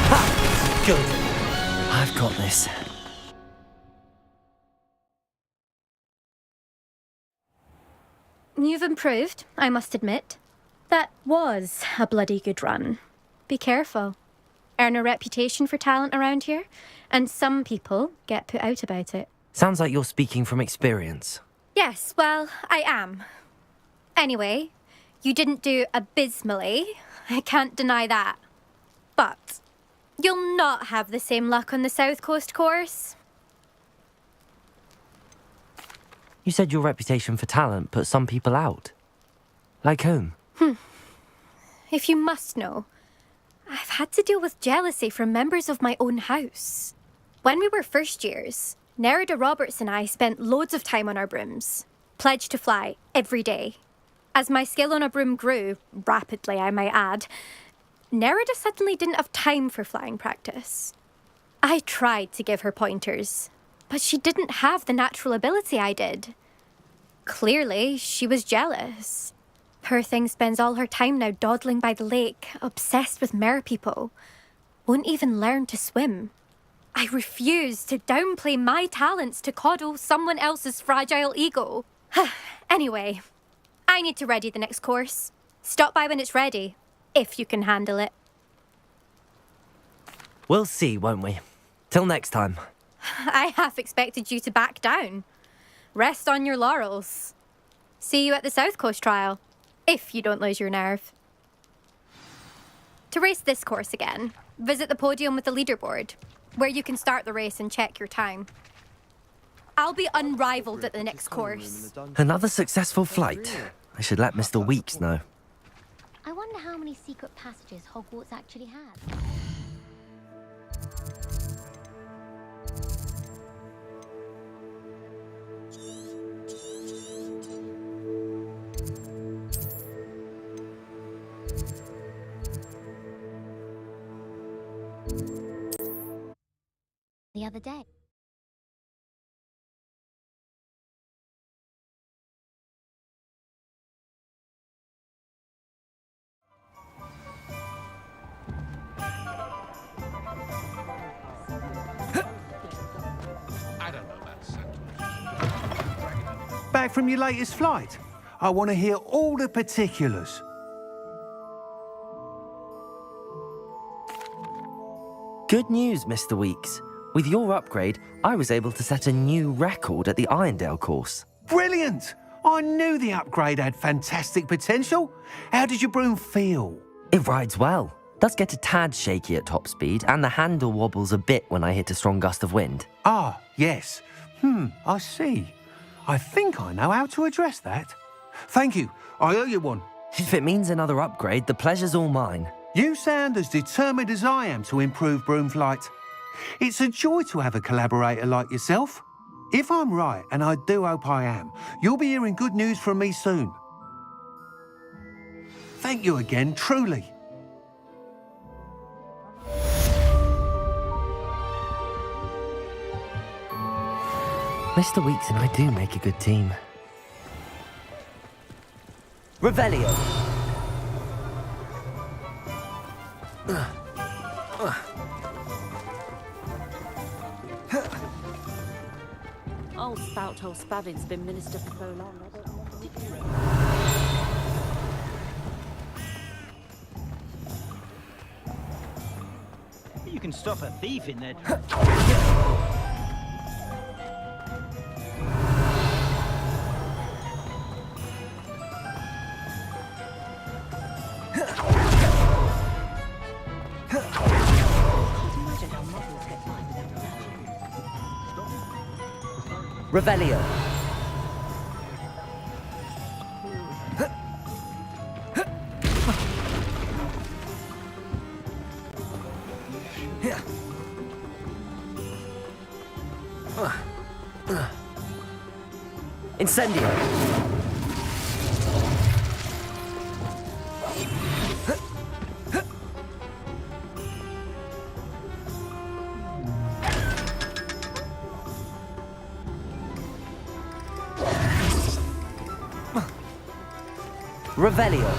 S2: Ha! Good. I've got this.
S16: You've improved, I must admit. That was a bloody good run. Be careful. Earn a reputation for talent around here, and some people get put out about it.
S2: Sounds like you're speaking from experience.
S16: Yes, well, I am. Anyway, you didn't do abysmally. I can't deny that. But you'll not have the same luck on the South Coast course.
S2: You said your reputation for talent put some people out. Like whom?
S16: If you must know, I've had to deal with jealousy from members of my own house. When we were first years, Nerida Roberts and I spent loads of time on our brooms, pledged to fly every day. As my skill on a broom grew, rapidly I might add, Nerida suddenly didn't have time for flying practice. I tried to give her pointers, but she didn't have the natural ability I did. Clearly, she was jealous. Poor thing spends all her time now dawdling by the lake, obsessed with merpeople. Won't even learn to swim. I refuse to downplay my talents to coddle someone else's fragile ego. Anyway, I need to ready the next course. Stop by when it's ready, if you can handle it.
S2: We'll see, won't we? Till next time.
S16: I half expected you to back down. Rest on your laurels. See you at the South Coast trial, if you don't lose your nerve. To race this course again, visit the podium with the leaderboard. where you can start the race and check your time. I'll be unrivaled at the next course.
S2: Another successful flight. I should let Mr. Weeks know.
S17: I wonder how many secret passages Hogwarts actually has. The other day.
S12: I don't know that sentence.
S9: Back from your latest flight? I want to hear all the particulars.
S2: Good news, Mr. Weeks. With your upgrade, I was able to set a new record at the Irondale course.
S9: Brilliant! I knew the upgrade had fantastic potential. How did your broom feel?
S2: It rides well. Does get a tad shaky at top speed, and the handle wobbles a bit when I hit a strong gust of wind.
S9: Ah, yes. I see. I think I know how to address that. Thank you. I owe you one.
S2: If it means another upgrade, the pleasure's all mine.
S9: You sound as determined as I am to improve broom flight. It's a joy to have a collaborator like yourself. If I'm right, and I do hope I am, you'll be hearing good news from me soon. Thank you again, truly.
S2: Mr. Weeks and I do make a good team. Revelio!
S18: Old Spout-hole Spavin's been minister for so long.
S19: You can stop a thief in there.
S2: Revelio. Incendio. Revelio.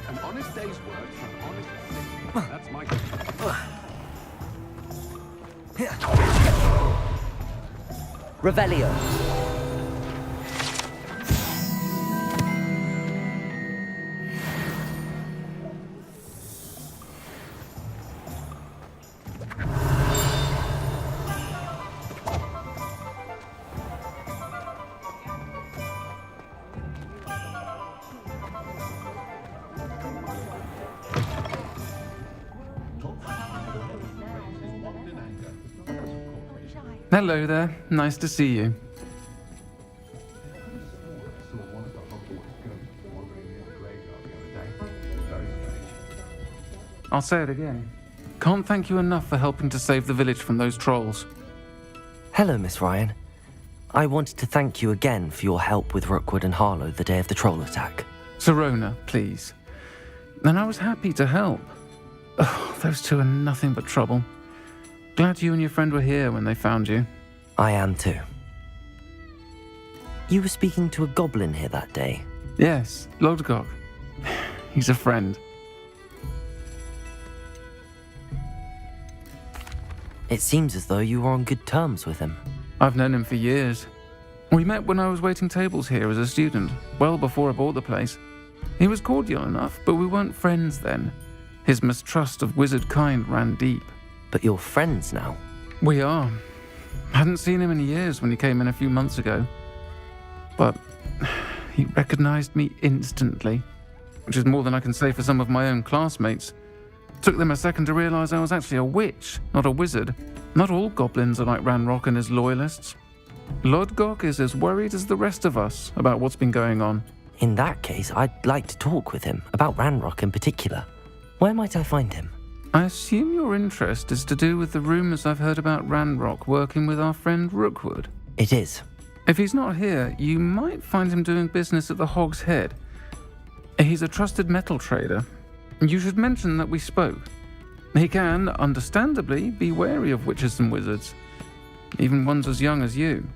S12: An honest day's work for an honest city. That's my
S2: Revelio.
S20: Hello there. Nice to see you. I'll say it again. Can't thank you enough for helping to save the village from those trolls.
S2: Hello, Miss Ryan. I wanted to thank you again for your help with Rookwood and Harlow the day of the troll attack.
S20: Sirona, please. And I was happy to help. Oh, those two are nothing but trouble. Glad you and your friend were here when they found you.
S2: I am too. You were speaking to a goblin here that day?
S20: Yes, Lodgok. He's a friend.
S2: It seems as though you were on good terms with him.
S20: I've known him for years. We met when I was waiting tables here as a student, well before I bought the place. He was cordial enough, but we weren't friends then. His mistrust of wizard kind ran deep.
S2: But you're friends now?
S20: We are. Hadn't seen him in years when he came in a few months ago. But he recognized me instantly, which is more than I can say for some of my own classmates. Took them a second to realize I was actually a witch, not a wizard. Not all goblins are like Ranrock and his loyalists. Lodgok is as worried as the rest of us about what's been going on.
S2: In that case, I'd like to talk with him, about Ranrock in particular. Where might I find him?
S20: I assume your interest is to do with the rumors I've heard about Ranrock working with our friend Rookwood.
S2: It is.
S20: If he's not here, you might find him doing business at the Hog's Head. He's a trusted metal trader. You should mention that we spoke. He can, understandably, be wary of witches and wizards, even ones as young as you.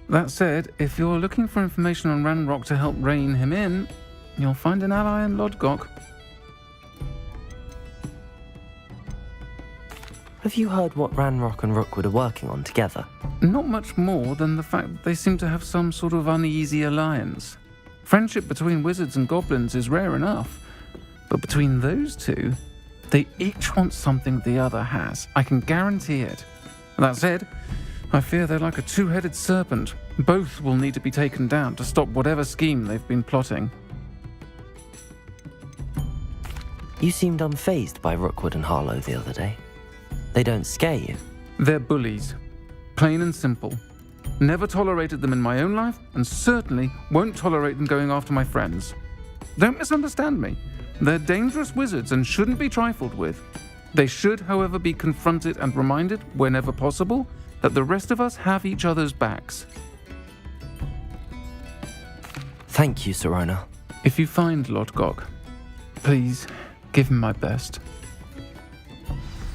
S20: That said, if you're looking for information on Ranrock to help rein him in, you'll find an ally in Lodgok.
S2: Have you heard what Ranrock and Rookwood are working on together?
S20: Not much more than the fact that they seem to have some sort of uneasy alliance. Friendship between wizards and goblins is rare enough, but between those two, they each want something the other has. I can guarantee it. That said, I fear they're like a two-headed serpent. Both will need to be taken down to stop whatever scheme they've been plotting.
S2: You seemed unfazed by Rookwood and Harlow the other day. They don't scare you?
S20: They're bullies. Plain and simple. Never tolerated them in my own life, and certainly won't tolerate them going after my friends. Don't misunderstand me. They're dangerous wizards and shouldn't be trifled with. They should, however, be confronted and reminded, whenever possible, that the rest of us have each other's backs.
S2: Thank you, Sirona.
S20: If you find Lodgok, please give him my best.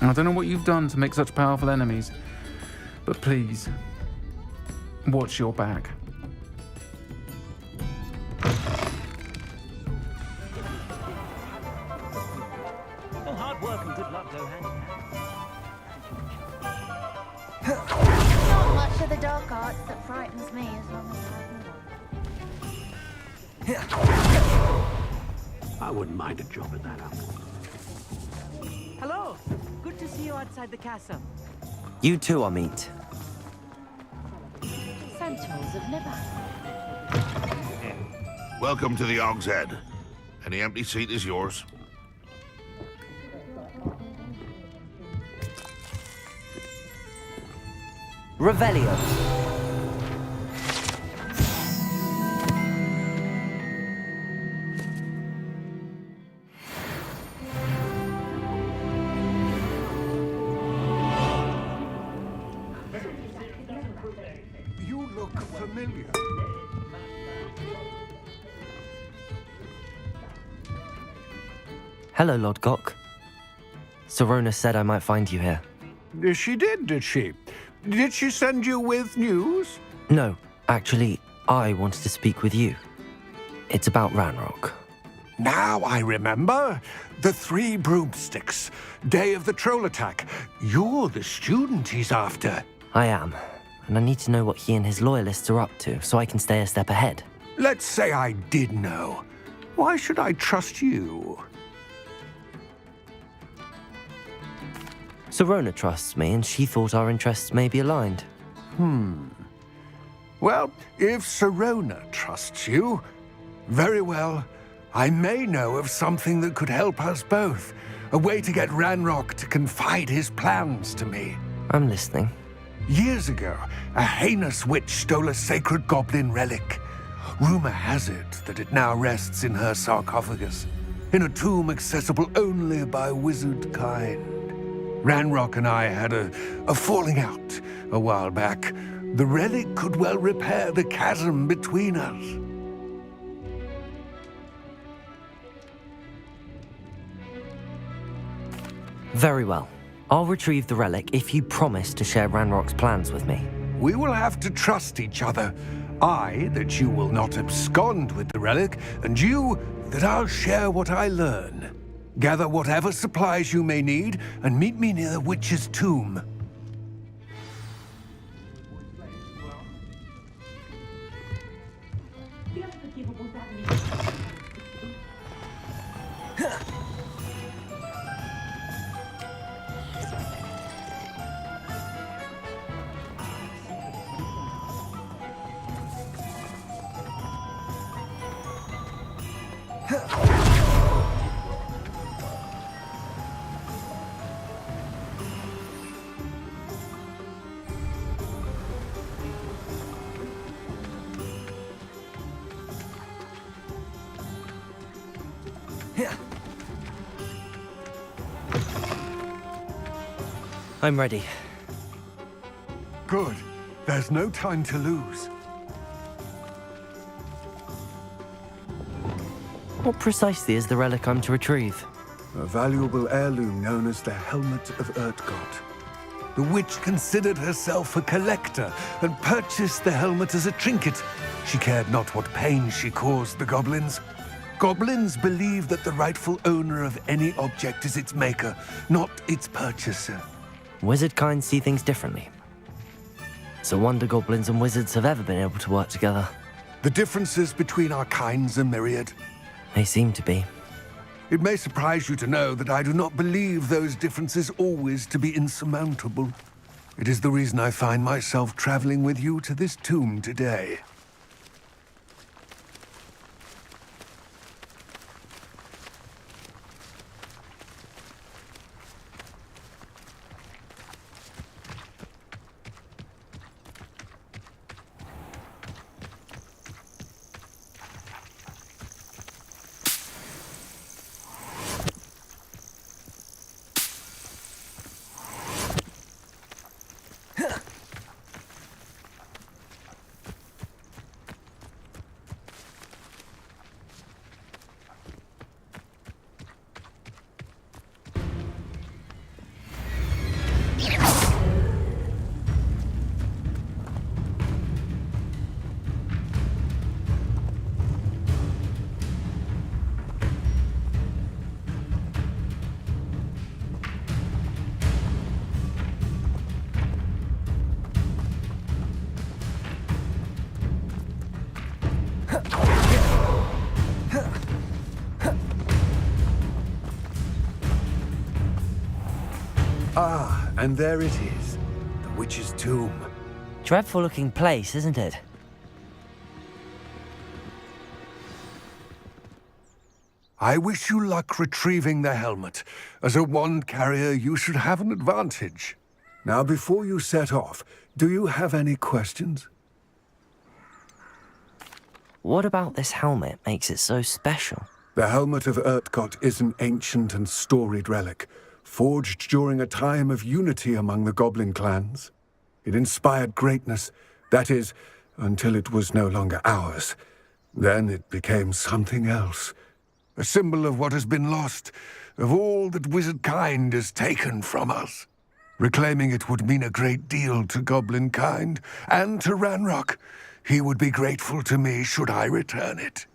S20: I don't know what you've done to make such powerful enemies, but please, watch your back.
S19: Well, hard work and good luck go hand in hand.
S17: Not much of the dark arts that frightens me as long as I
S4: I wouldn't mind a job at that apple.
S19: Hello! Good to see you outside the castle.
S2: You too, Amit.
S17: Sentinels of Nibba.
S21: Welcome to the Hog's Head. Any empty seat is yours.
S2: Revelio.
S22: You look familiar.
S2: Hello, Lodgok. Sirona said I might find you here.
S22: She did she? Did she send you with news?
S2: No, actually, I wanted to speak with you. It's about Ranrock.
S22: Now I remember. The 3 broomsticks. Day of the troll attack. You're the student he's after.
S2: I am, and I need to know what he and his loyalists are up to so I can stay a step ahead.
S22: Let's say I did know. Why should I trust you?
S2: Sirona trusts me, and she thought our interests may be aligned.
S22: Well, if Sirona trusts you, very well. I may know of something that could help us both. A way to get Ranrock to confide his plans to me.
S2: I'm listening.
S22: Years ago, a heinous witch stole a sacred goblin relic. Rumor has it that it now rests in her sarcophagus, in a tomb accessible only by wizard kind. Ranrock and I had a falling out a while back. The relic could well repair the chasm between us.
S2: Very well. I'll retrieve the relic if you promise to share Ranrock's plans with me.
S22: We will have to trust each other. I, that you will not abscond with the relic, and you, that I'll share what I learn. Gather whatever supplies you may need, and meet me near the witch's tomb.
S2: I'm ready.
S22: Good. There's no time to lose.
S2: What precisely is the relic I'm to retrieve?
S22: A valuable heirloom known as the Helmet of Urtkot. The witch considered herself a collector and purchased the helmet as a trinket. She cared not what pain she caused the goblins. Goblins believe that the rightful owner of any object is its maker, not its purchaser.
S2: Wizard kind see things differently. It's a wonder goblins and wizards have ever been able to work together.
S22: The differences between our kinds are myriad.
S2: They seem to be.
S22: It may surprise you to know that I do not believe those differences always to be insurmountable. It is the reason I find myself traveling with you to this tomb today. Ah, and there it is, the witch's tomb.
S2: Dreadful looking place, isn't it?
S22: I wish you luck retrieving the helmet. As a wand carrier, you should have an advantage. Now, before you set off, do you have any questions?
S2: What about this helmet makes it so special?
S22: The Helmet of Urtkot is an ancient and storied relic, forged during a time of unity among the goblin clans. It inspired greatness, that is, until it was no longer ours. Then it became something else. A symbol of what has been lost, of all that wizard kind has taken from us. Reclaiming it would mean a great deal to goblin kind, and to Ranrock. He would be grateful to me should I return it.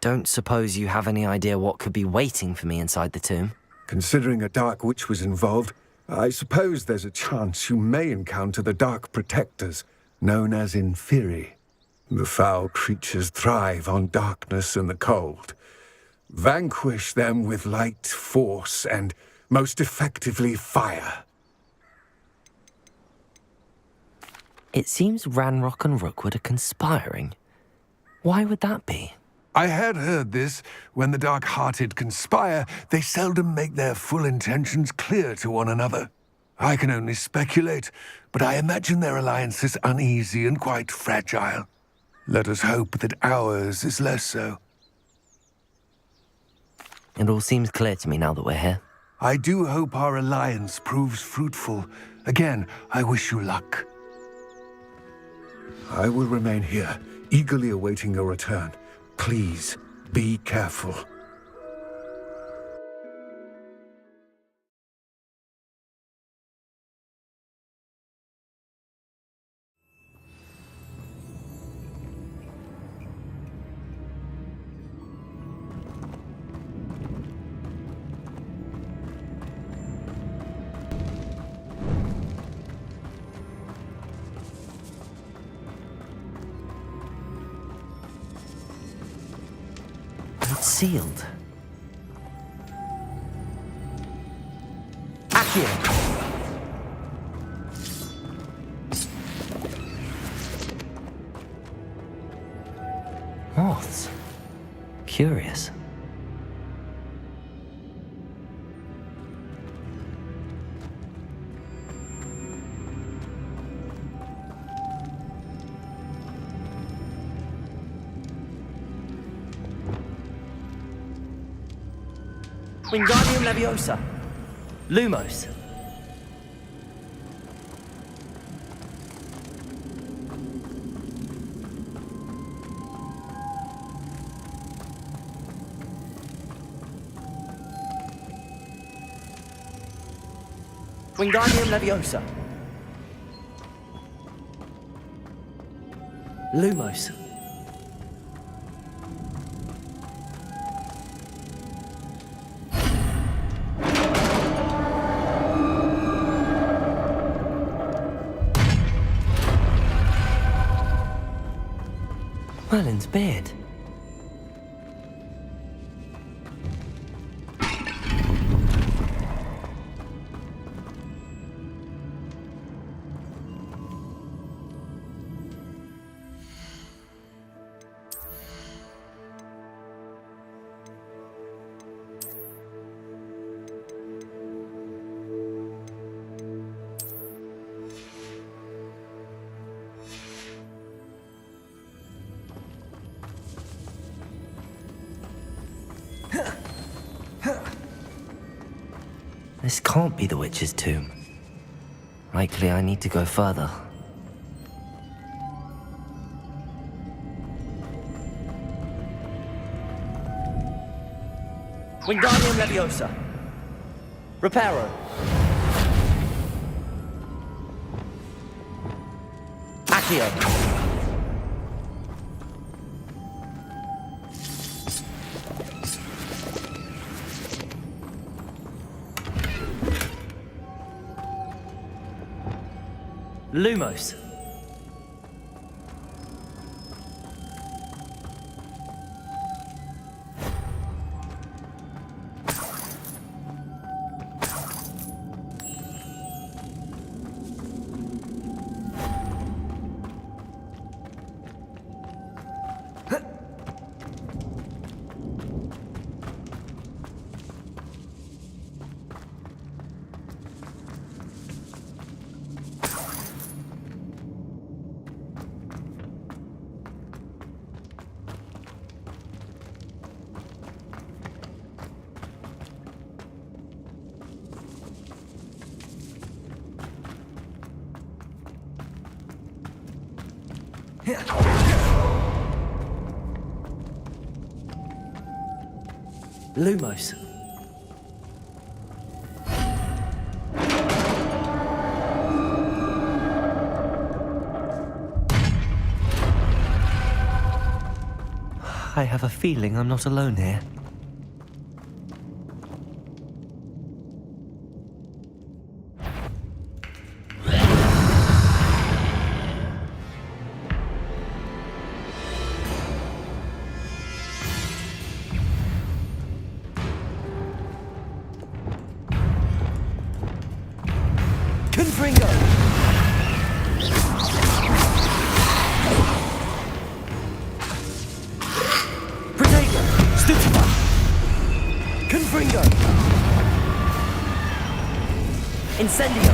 S2: Don't suppose you have any idea what could be waiting for me inside the tomb?
S22: Considering a dark witch was involved, I suppose there's a chance you may encounter the Dark Protectors, known as Inferi. The foul creatures thrive on darkness and the cold. Vanquish them with light, force, and, most effectively, fire.
S2: It seems Ranrock and Rookwood are conspiring. Why would that be?
S22: I had heard this. When the dark-hearted conspire, they seldom make their full intentions clear to one another. I can only speculate, but I imagine their alliance is uneasy and quite fragile. Let us hope that ours is less so.
S2: It all seems clear to me now that we're here.
S22: I do hope our alliance proves fruitful, Again, I wish you luck. I will remain here, eagerly awaiting your return. Please, be careful.
S2: It's sealed. Moths. Curious.
S3: Wingardium Leviosa. Lumos. Wingardium Leviosa. Lumos.
S2: Merlin's beard. This can't be the witch's tomb. Likely I need to go further.
S3: Wingardium Leviosa. Reparo. Accio. Lumos. Lumos.
S2: I have a feeling I'm not alone here.
S3: Incendio!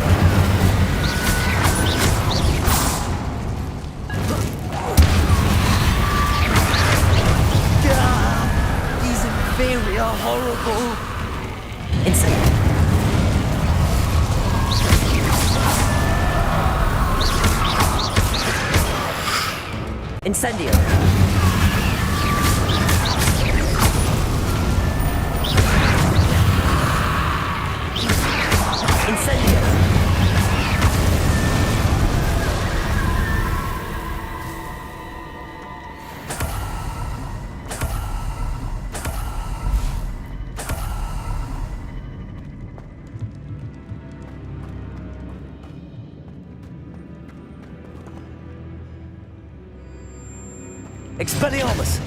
S3: These inferi are horrible. Incendio. Incendio! Incendio! Expelliarmus!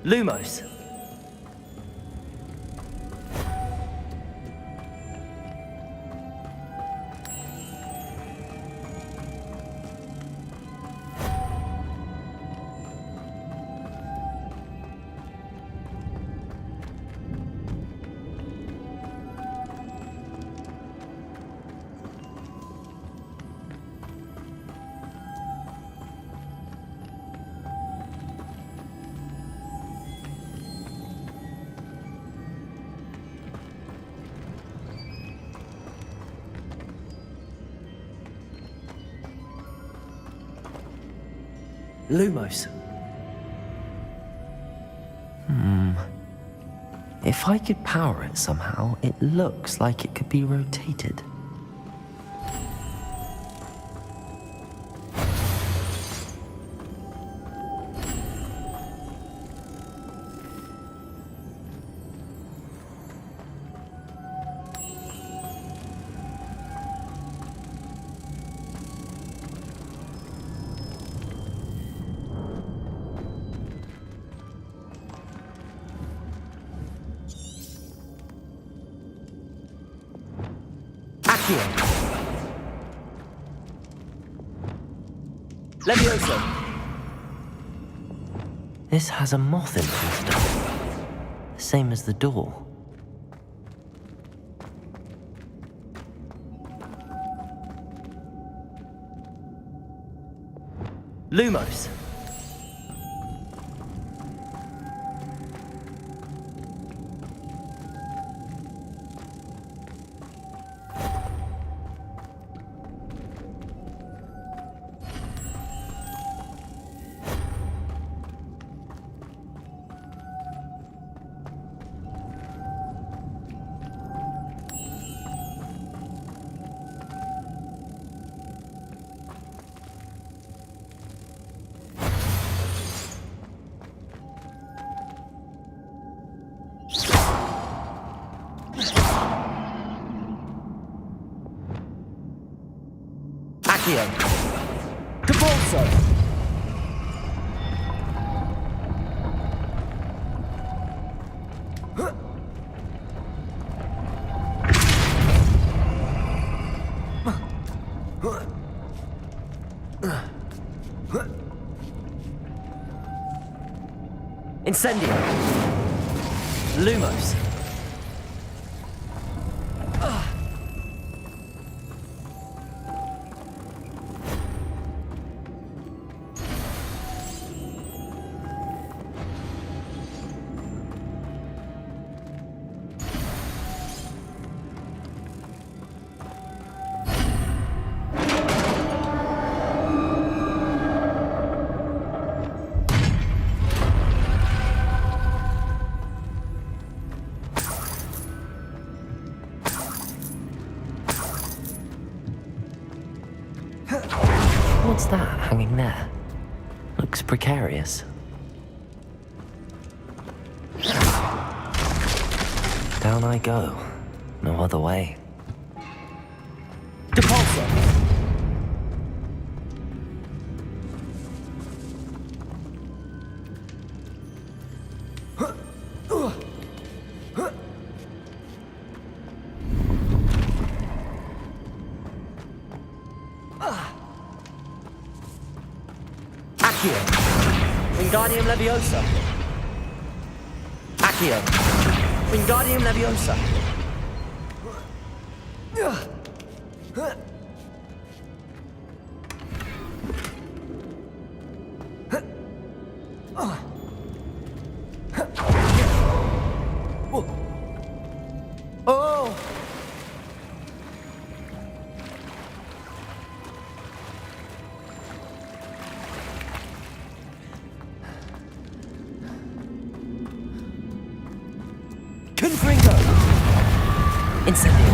S3: Lumos. Lumos.
S2: If I could power it somehow, it looks like it could be rotated.
S3: Levioso!
S2: This has a moth imprinted. Same as the door.
S3: Lumos! Accio! Cabalso! Incendio! Lumos!
S2: What's that hanging there? Looks precarious. Down I go. No other way.
S3: Depulso! Accio. Wingardium Leviosa. Accio. Wingardium Leviosa. Oh! Confringo! Incendio!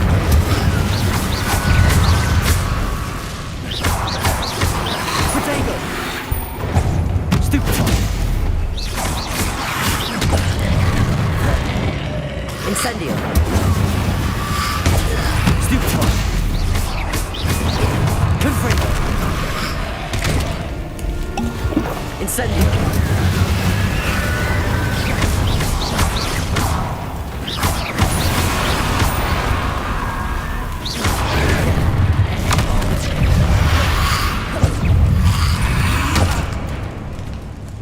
S3: Protego! Stupefy! Incendio! Stupefy! Confringo! Incendio!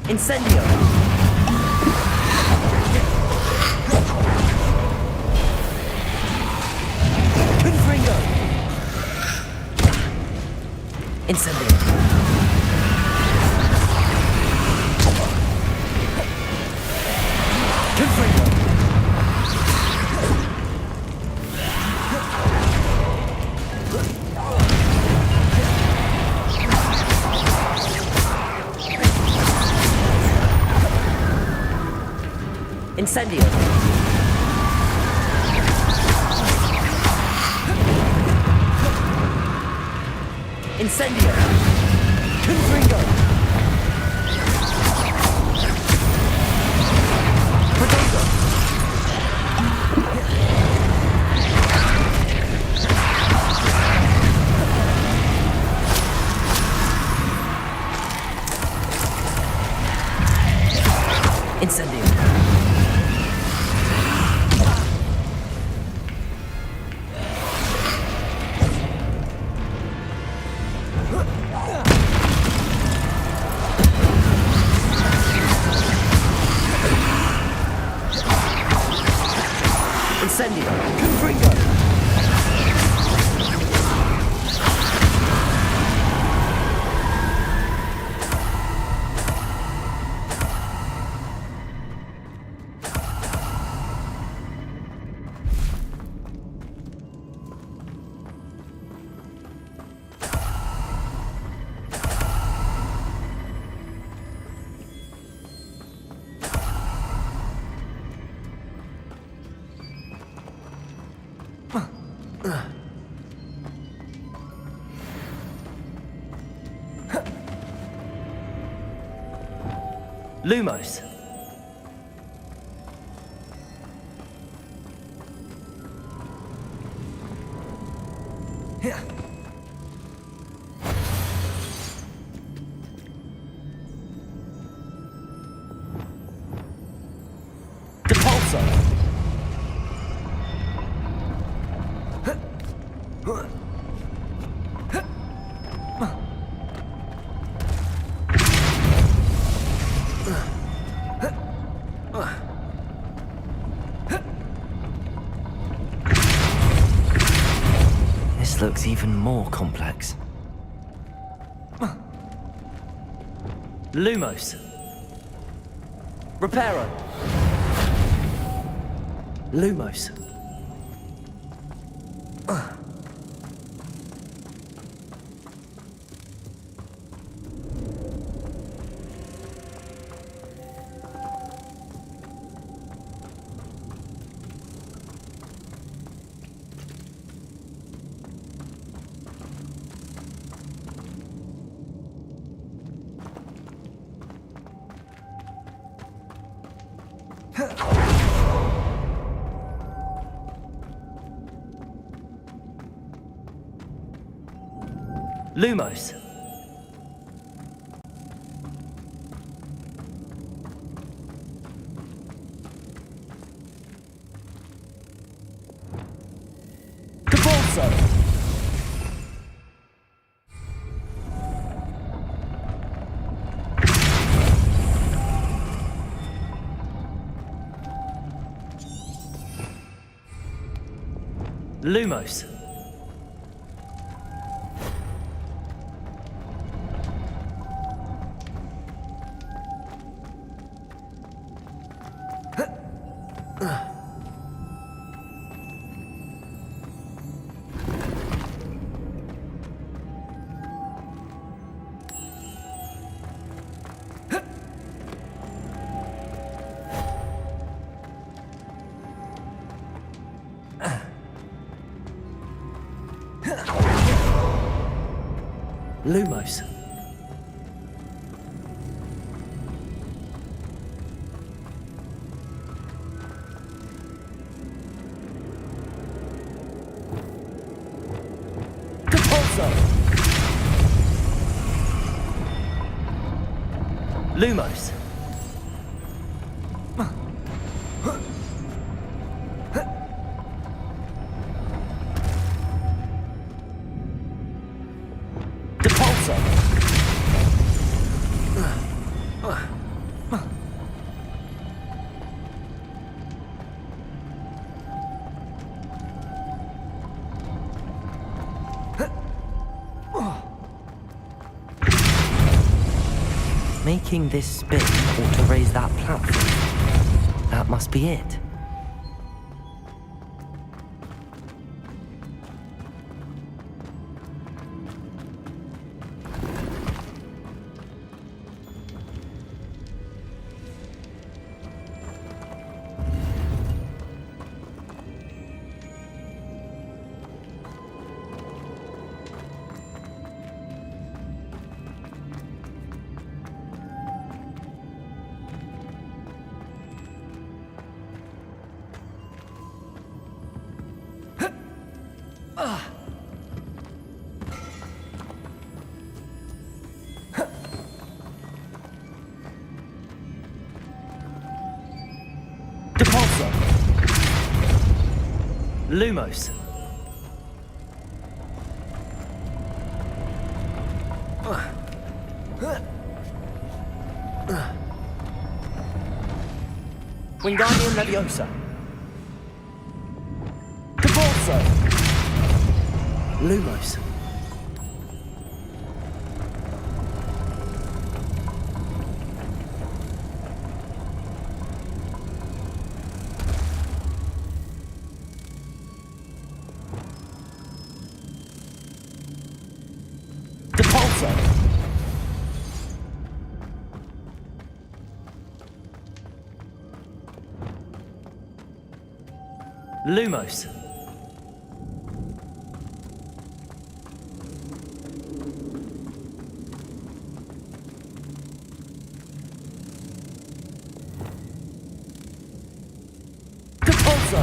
S3: Incendio! Confringo! Incendio! Confringo! Incendio! Incendio! Confringo! Protego! Incendio! Incendio! Confringo! Lumos. Depulso. This looks even more complex. Lumos. Reparo. Lumos. Lumos. Depulso. Lumos. Lumos. Depulso. Lumos. Depulso.
S2: Making this spin ought to raise that platform. That must be it.
S3: Depulso. Lumos. Wingardium Leviosa. Depulso. Lumos. Depulso. Lumos. Depulso.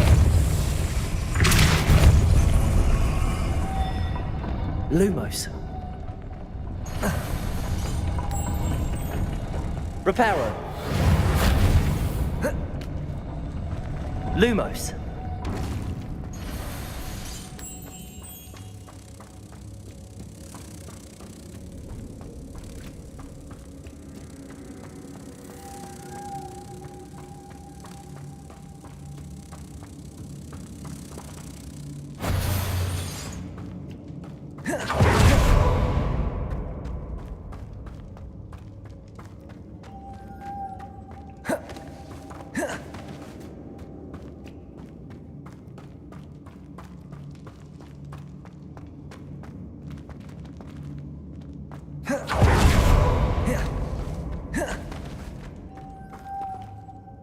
S3: Lumos. Reparo. Lumos.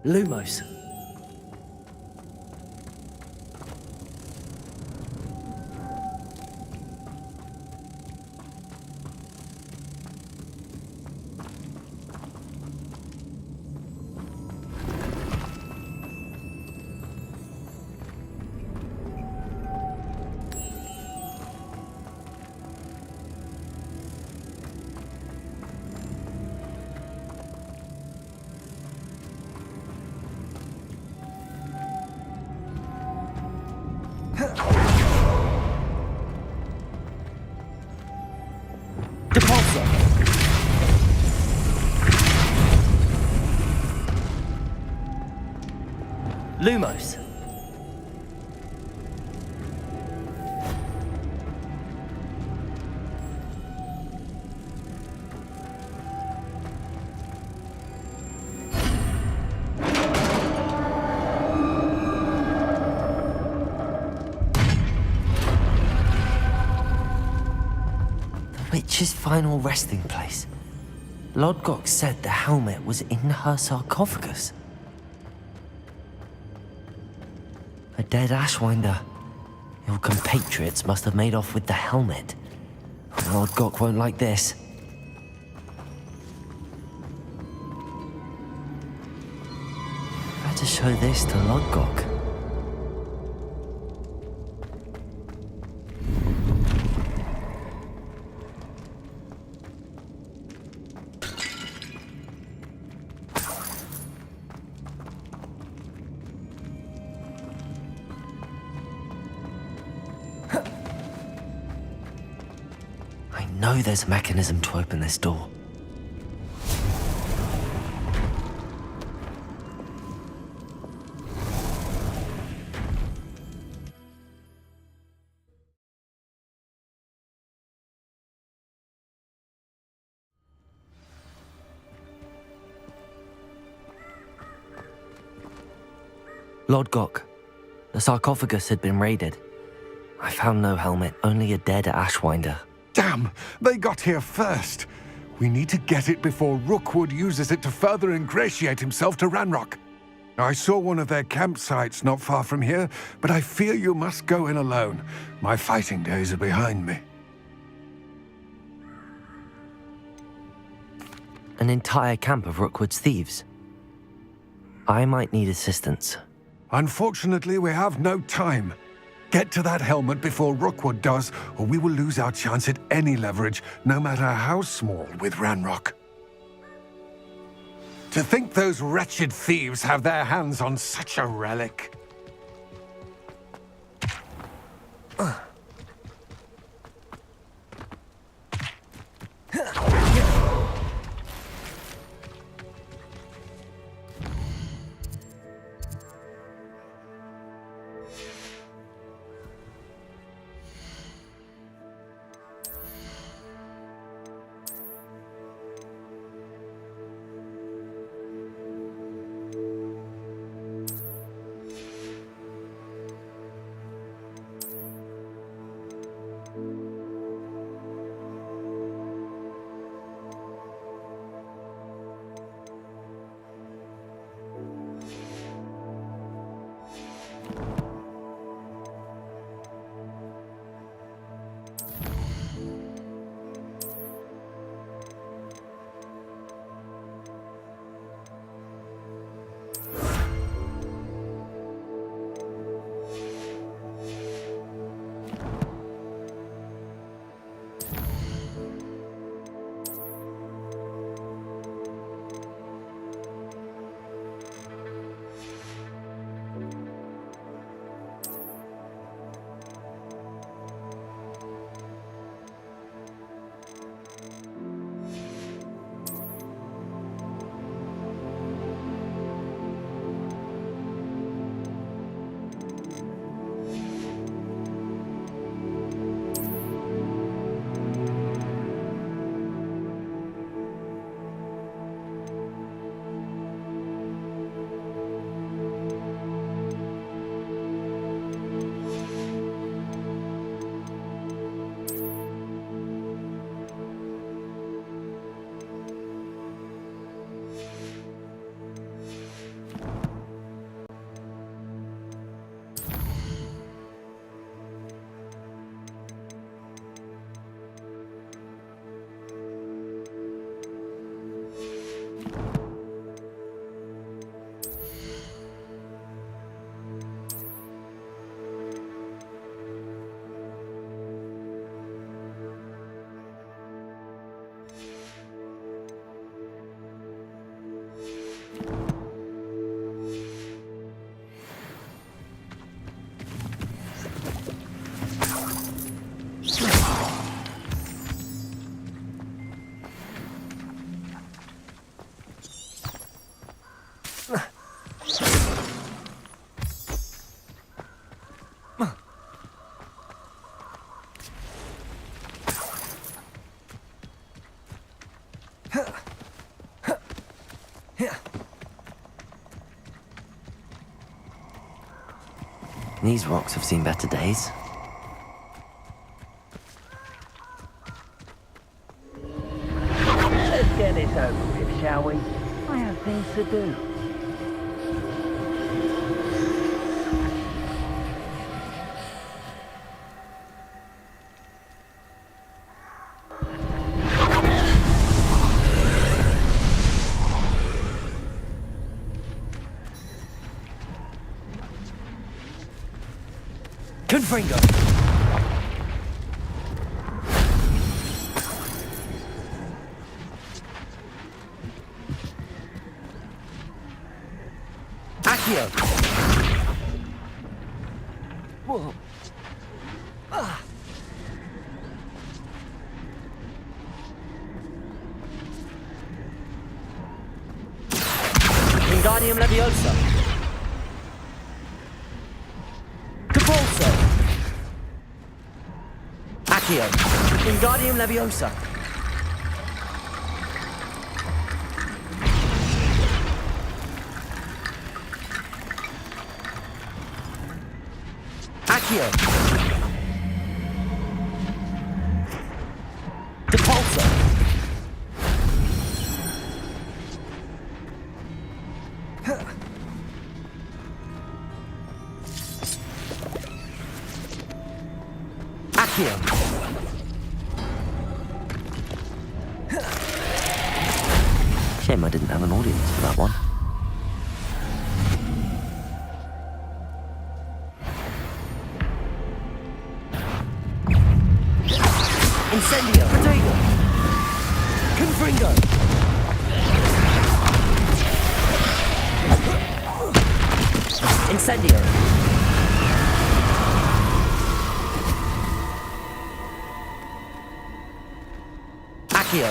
S3: Lumos. Depulso. Lumos.
S2: witch's final resting place. Lodgok said the helmet was in her sarcophagus. A dead Ashwinder. Your compatriots must have made off with the helmet. Lodgok won't like this. Better show this to Lodgok. I know there's a mechanism to open this door. Lodgok, the sarcophagus had been raided. I found no helmet, only a dead Ashwinder.
S22: Damn! They got here first. We need to get it before Rookwood uses it to further ingratiate himself to Ranrock. I saw one of their campsites not far from here, but I fear you must go in alone. My fighting days are behind me.
S2: An entire camp of Rookwood's thieves. I might need assistance.
S22: Unfortunately, we have no time. Get to that helmet before Rookwood does, or we will lose our chance at any leverage, no matter how small, with Ranrock. To think those wretched thieves have their hands on such a relic.
S2: These rocks have seen better days.
S13: this over with, shall we? I have things to do.
S3: Confringo! Accio! Whoa. Ah. Wingardium Leviosa! Depulso! Accio! Wingardium Leviosa! Accio! Depulso! Accio!
S2: Shame I didn't have an audience for that one.
S3: Incendio! Protego! Confringo! Incendio! Accio!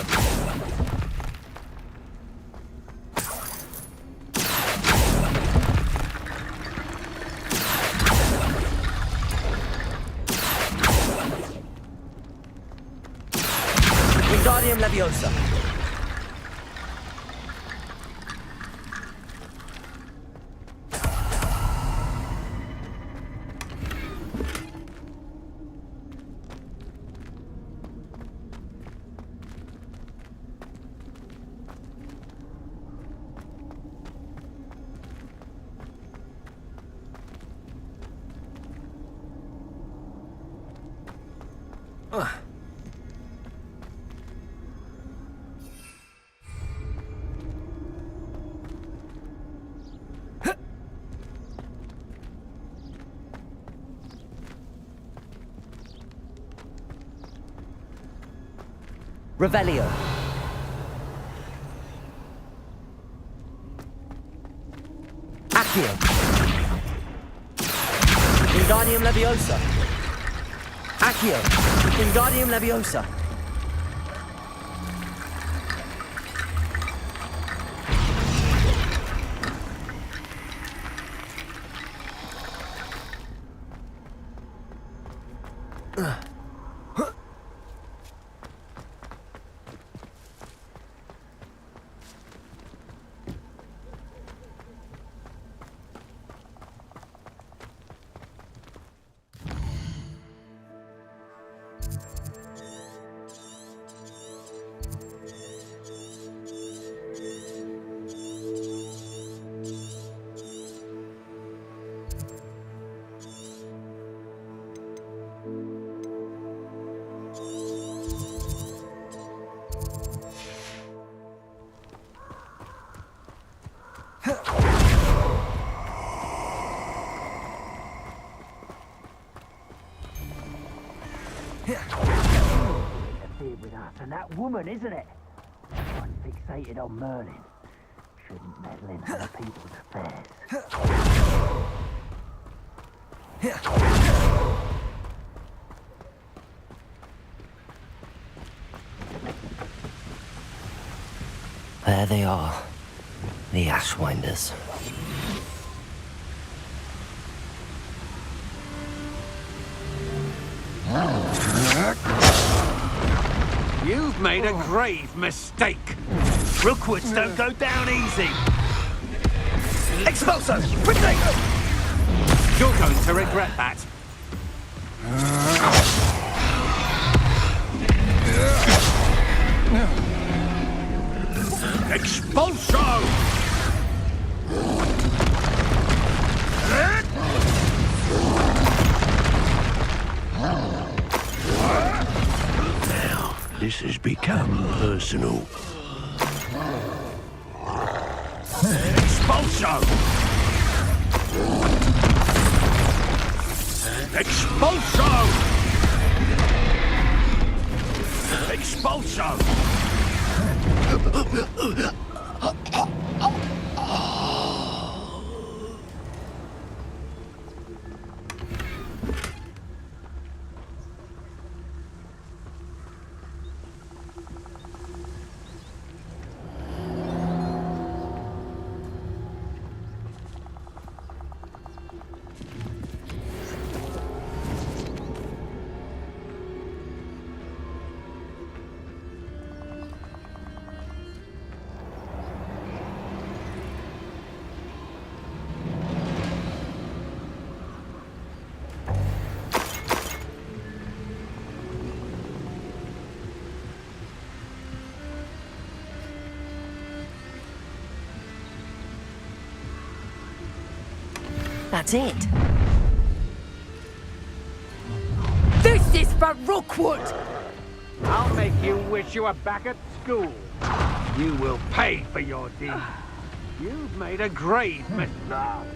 S3: Wingardium Leviosa! Revelio. Accio. Wingardium Leviosa. Accio. Wingardium Leviosa.
S13: With us and that woman, isn't it? One fixated on Merlin. Shouldn't meddle in other people's affairs.
S2: There they are, the Ashwinders.
S9: You've made a grave mistake. Rookwoods don't go down easy.
S3: Expulso! Protego!
S9: You're going to regret that.
S5: This has become personal. Expulso! Expulso! Expulso!
S3: That's it.
S6: This is for Rookwood!
S23: I'll make you wish you were back at school. You will pay for your deeds. You've made a grave mistake.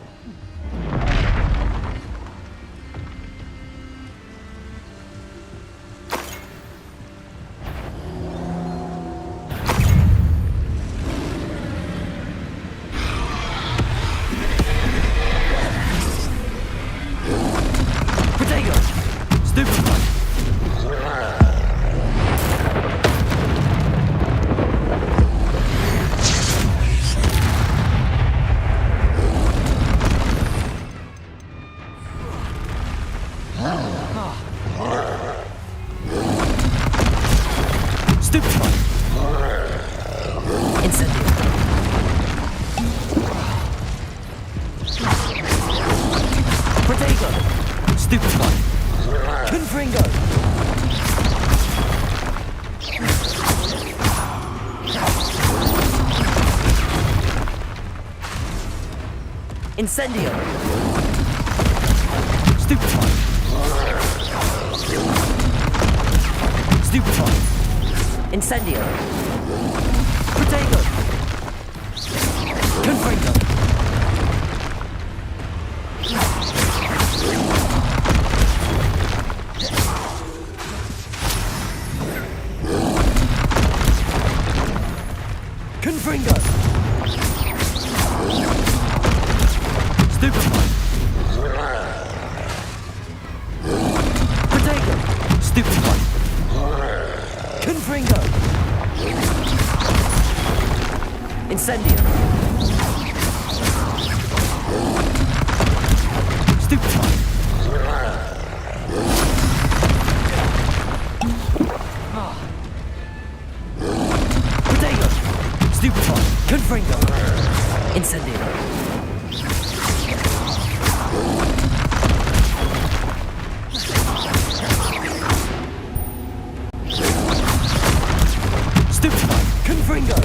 S3: Incendio!
S6: Stupefy!
S3: Stupefy! Incendio! Protego! Confringo! Confringo! Stupefy! Protego! Stupefy! Confringo! Incendio! Stupefy! Protego! Stupefy! Confringo! Incendio! Stupefy! Confringo!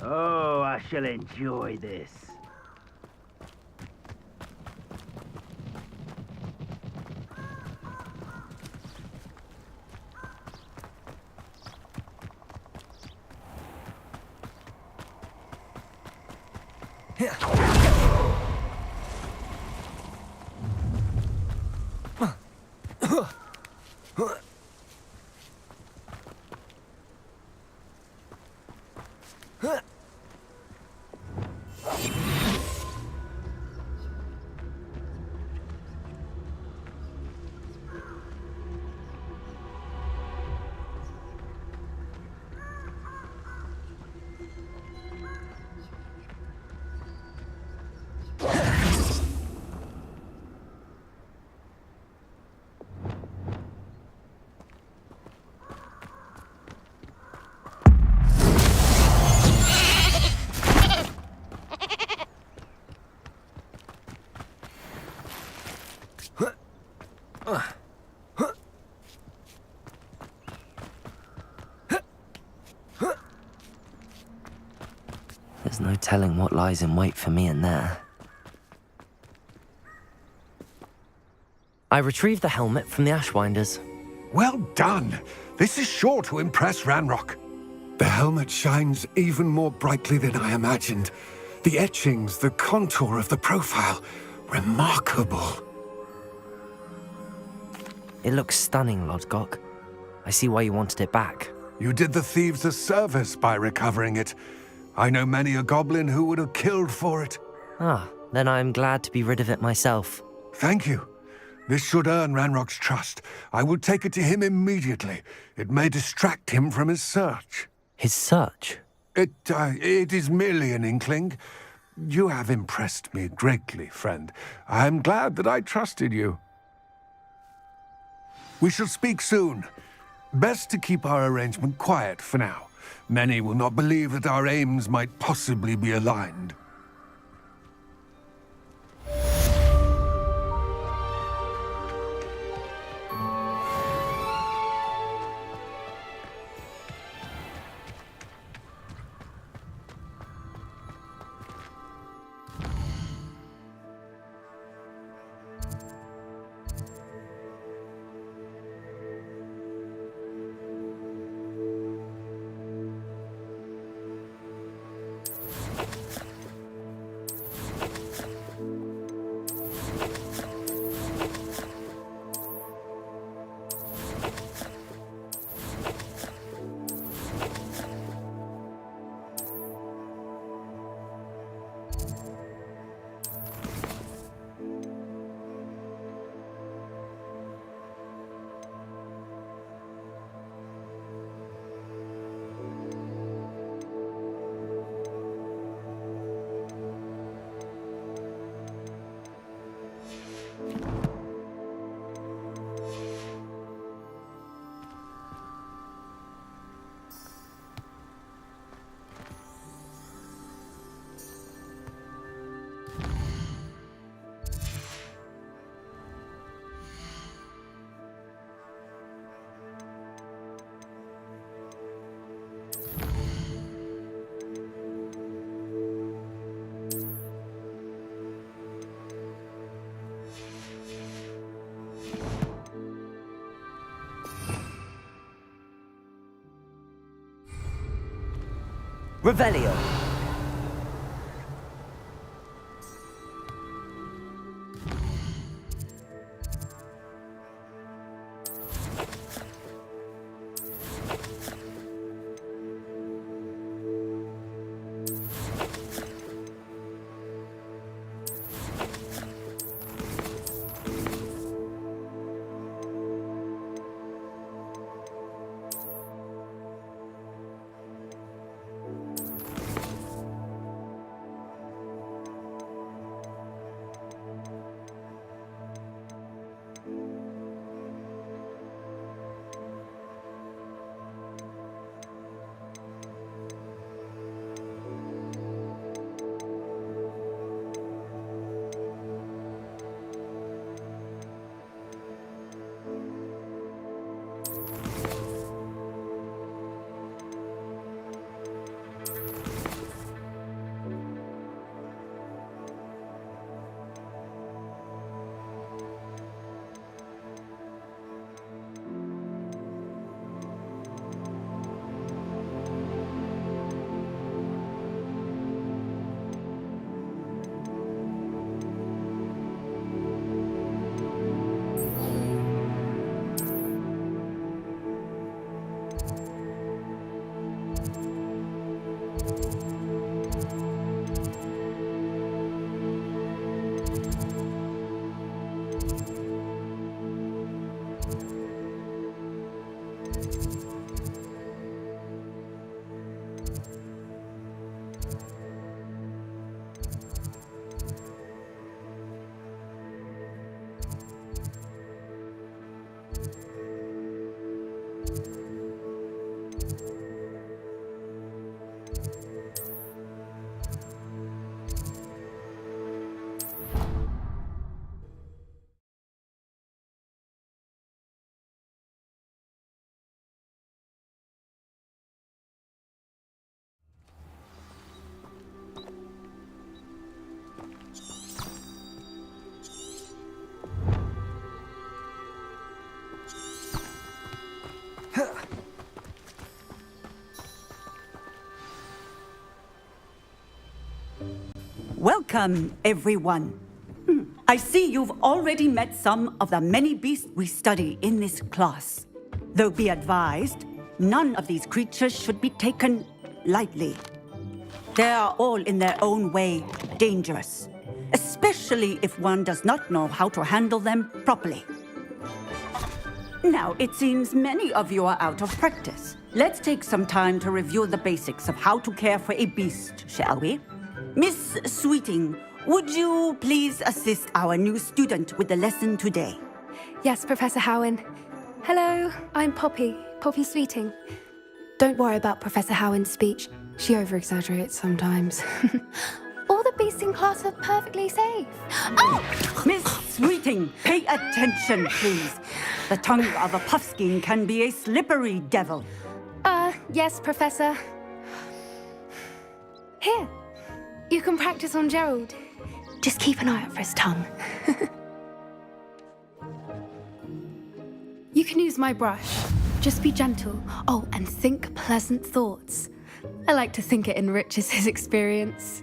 S13: Oh, I shall enjoy this.
S2: There's no telling what lies in wait for me in there. I retrieved the helmet from the Ashwinders.
S22: Well done. This is sure to impress Ranrock. The helmet shines even more brightly than I imagined. The etchings, the contour of the profile, remarkable.
S2: It looks stunning, Lodgok. I see why you wanted it back.
S22: You did the thieves a service by recovering it. I know many a goblin who would have killed for it.
S2: Ah, then I'm glad to be rid of it myself.
S22: Thank you. This should earn Ranrock's trust. I will take it to him immediately. It may distract him from his search.
S2: His search?
S22: It is merely an inkling. You have impressed me greatly, friend. I am glad that I trusted you. We shall speak soon. Best to keep our arrangement quiet for now. Many will not believe that our aims might possibly be aligned.
S3: Revelio.
S1: Welcome, everyone. I see you've already met some of the many beasts we study in this class. Though be advised, none of these creatures should be taken lightly. They are all in their own way dangerous, especially if one does not know how to handle them properly. Now, it seems many of you are out of practice. Let's take some time to review the basics of how to care for a beast, shall we? Miss Sweeting, would you please assist our new student with the lesson today?
S7: Yes, Professor Howen. Hello, I'm Poppy Sweeting. Don't worry about Professor Howen's speech. She over-exaggerates sometimes. All the beasts in class are perfectly safe.
S1: Oh! Miss Sweeting, pay attention, please. The tongue of a puffskein can be a slippery devil.
S7: Yes, Professor. Here, you can practice on Gerald. Just keep an eye out for his tongue. You can use my brush. Just be gentle. Oh, and think pleasant thoughts. I like to think it enriches his experience.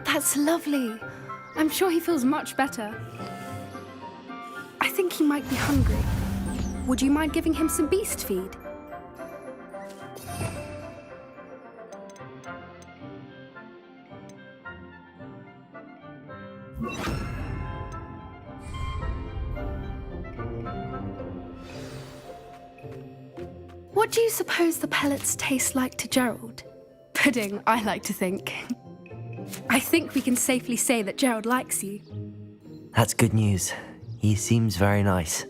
S7: That's lovely. I'm sure he feels much better. I think he might be hungry. Would you mind giving him some beast feed? What do you suppose the pellets taste like to Gerald? Pudding, I like to think. I think we can safely say that Gerald likes you.
S2: That's good news. He seems very nice.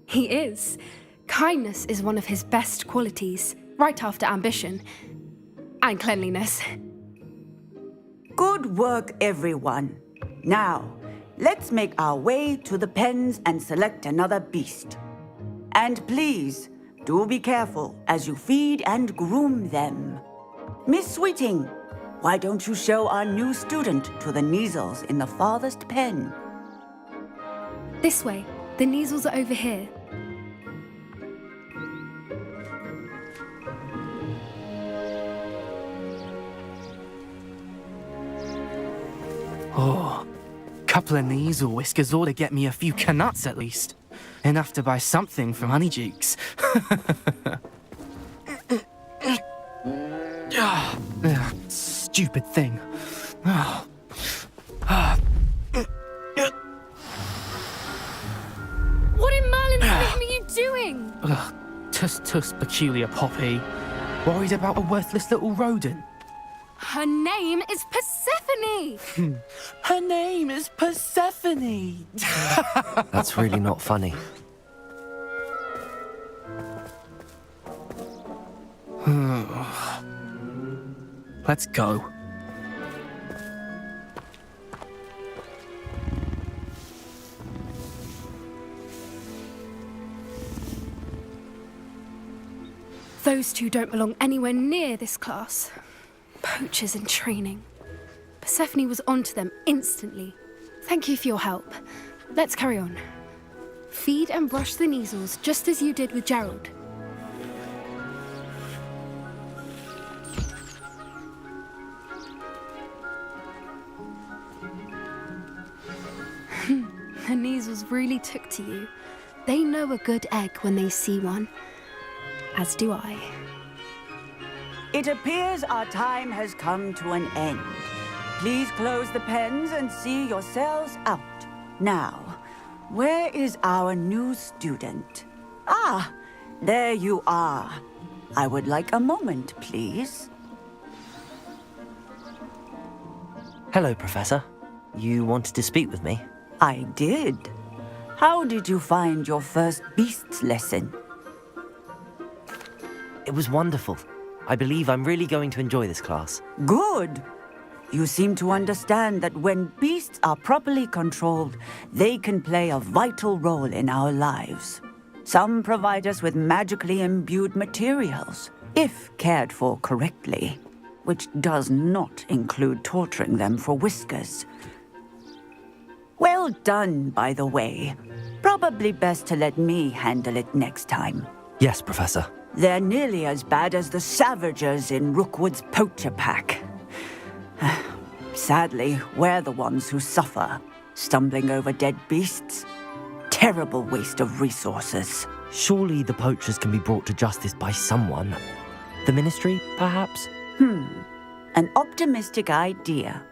S7: He is. Kindness is one of his best qualities, right after ambition. And cleanliness.
S1: Good work, everyone. Now, let's make our way to the pens and select another beast. And please, do be careful as you feed and groom them. Miss Sweeting, why don't you show our new student to the Neasels in the farthest pen?
S7: This way. The Neasels are over here.
S3: Oh, couple of Neasel whiskers ought to get me a few canuts at least. Enough to buy something from Honeydukes. Stupid thing.
S7: What in Merlin's name are you doing?
S3: Tuss, peculiar Poppy. Worried about a worthless little rodent.
S7: Her name is Persephone!
S3: Her name is Persephone!
S2: That's really not funny.
S3: Let's go.
S7: Those two don't belong anywhere near this class. Poachers in training. Persephone was onto them instantly. Thank you for your help. Let's carry on. Feed and brush the Neasels just as you did with Gerald. The Neasels really took to you. They know a good egg when they see one. As do I.
S1: It appears our time has come to an end. Please close the pens and see yourselves out. Now, where is our new student? Ah, there you are. I would like a moment, please.
S2: Hello, Professor. You wanted to speak with me?
S1: I did. How did you find your first beasts lesson?
S2: It was wonderful. I believe I'm really going to enjoy this class.
S1: Good. You seem to understand that when beasts are properly controlled, they can play a vital role in our lives. Some provide us with magically imbued materials, if cared for correctly, which does not include torturing them for whiskers. Well done, by the way. Probably best to let me handle it next time.
S2: Yes, Professor.
S1: They're nearly as bad as the Savagers in Rookwood's poacher pack. Sadly, we're the ones who suffer, stumbling over dead beasts. Terrible waste of resources.
S2: Surely the poachers can be brought to justice by someone. The Ministry, perhaps?
S1: An optimistic idea.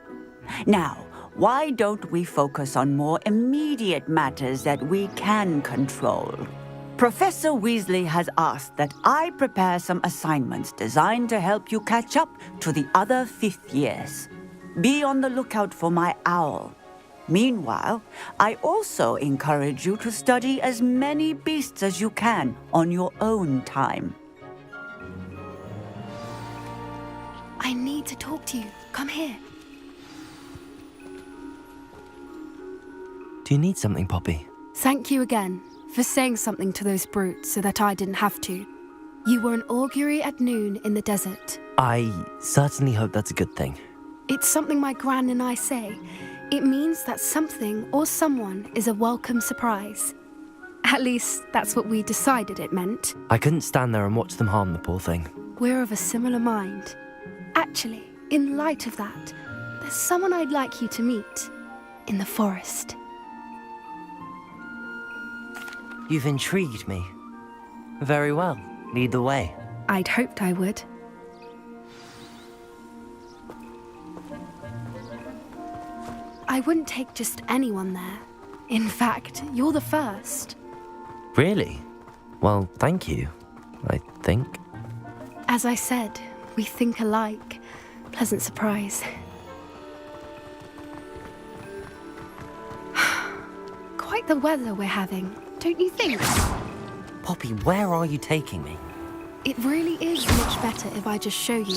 S1: Now, why don't we focus on more immediate matters that we can control? Professor Weasley has asked that I prepare some assignments designed to help you catch up to the other fifth years. Be on the lookout for my owl. Meanwhile, I also encourage you to study as many beasts as you can on your own time.
S7: I need to talk to you. Come here.
S2: Do you need something, Poppy?
S7: Thank you again for saying something to those brutes so that I didn't have to. You were an augury at noon in the desert.
S2: I certainly hope that's a good thing.
S7: It's something my gran and I say. It means that something or someone is a welcome surprise. At least, that's what we decided it meant.
S2: I couldn't stand there and watch them harm the poor thing.
S7: We're of a similar mind. Actually, in light of that, there's someone I'd like you to meet in the forest.
S2: You've intrigued me. Very well. Lead the way.
S7: I'd hoped I would. I wouldn't take just anyone there. In fact, you're the first.
S2: Really? Well, thank you, I think.
S7: As I said, we think alike. Pleasant surprise. Quite the weather we're having, don't you think?
S2: Poppy, where are you taking me?
S7: It really is much better if I just show you.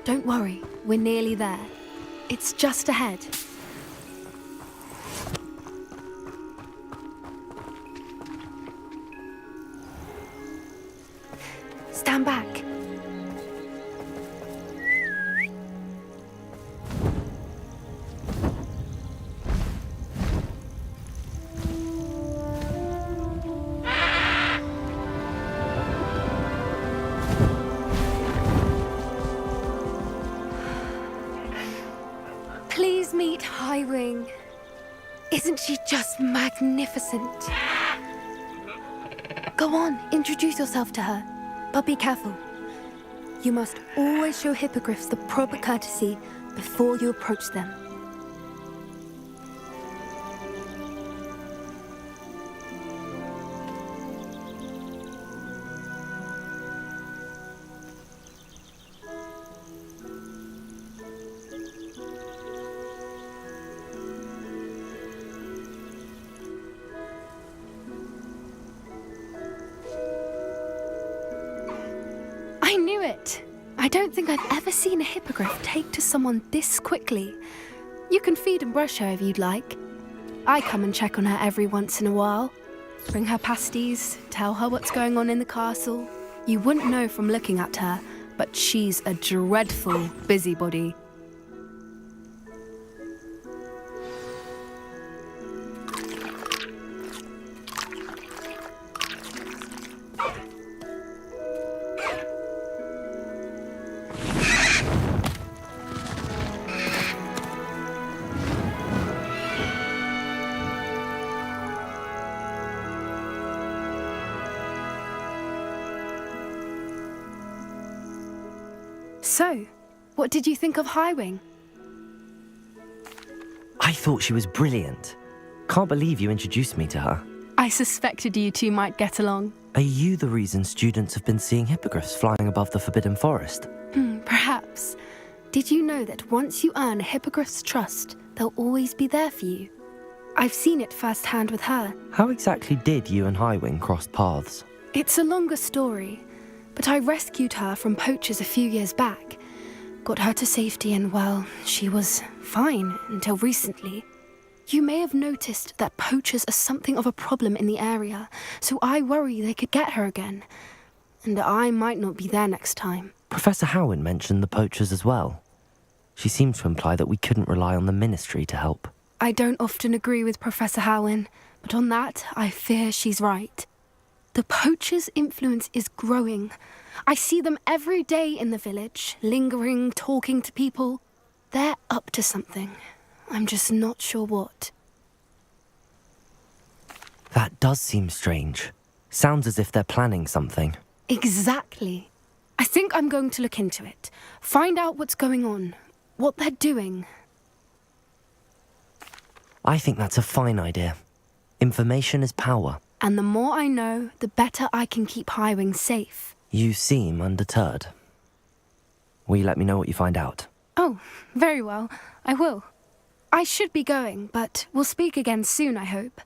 S7: Don't worry, we're nearly there. It's just ahead. Stand back. Please meet Highwing. Isn't she just magnificent? Go on, introduce yourself to her. But be careful. You must always show hippogriffs the proper courtesy before you approach them. I knew it! I don't think I've ever seen a hippogriff take to someone this quickly. You can feed and brush her if you'd like. I come and check on her every once in a while. Bring her pasties, tell her what's going on in the castle. You wouldn't know from looking at her, but she's a dreadful busybody. So, what did you think of Highwing?
S2: I thought she was brilliant. Can't believe you introduced me to her.
S7: I suspected you two might get along.
S2: Are you the reason students have been seeing hippogriffs flying above the Forbidden Forest?
S7: Perhaps. Did you know that once you earn a hippogriff's trust, they'll always be there for you? I've seen it firsthand with her.
S2: How exactly did you and Highwing cross paths?
S7: It's a longer story, but I rescued her from poachers a few years back. Got her to safety and, well, she was fine until recently. You may have noticed that poachers are something of a problem in the area, so I worry they could get her again. And I might not be there next time.
S2: Professor Howin mentioned the poachers as well. She seemed to imply that we couldn't rely on the Ministry to help.
S7: I don't often agree with Professor Howin, but on that, I fear she's right. The poachers' influence is growing. I see them every day in the village, lingering, talking to people. They're up to something. I'm just not sure what.
S2: That does seem strange. Sounds as if they're planning something.
S7: Exactly. I think I'm going to look into it. Find out what's going on, what they're doing.
S2: I think that's a fine idea. Information is power.
S7: And the more I know, the better I can keep Highwing safe.
S2: You seem undeterred. Will you let me know what you find out?
S7: Oh, very well. I will. I should be going, but we'll speak again soon, I hope.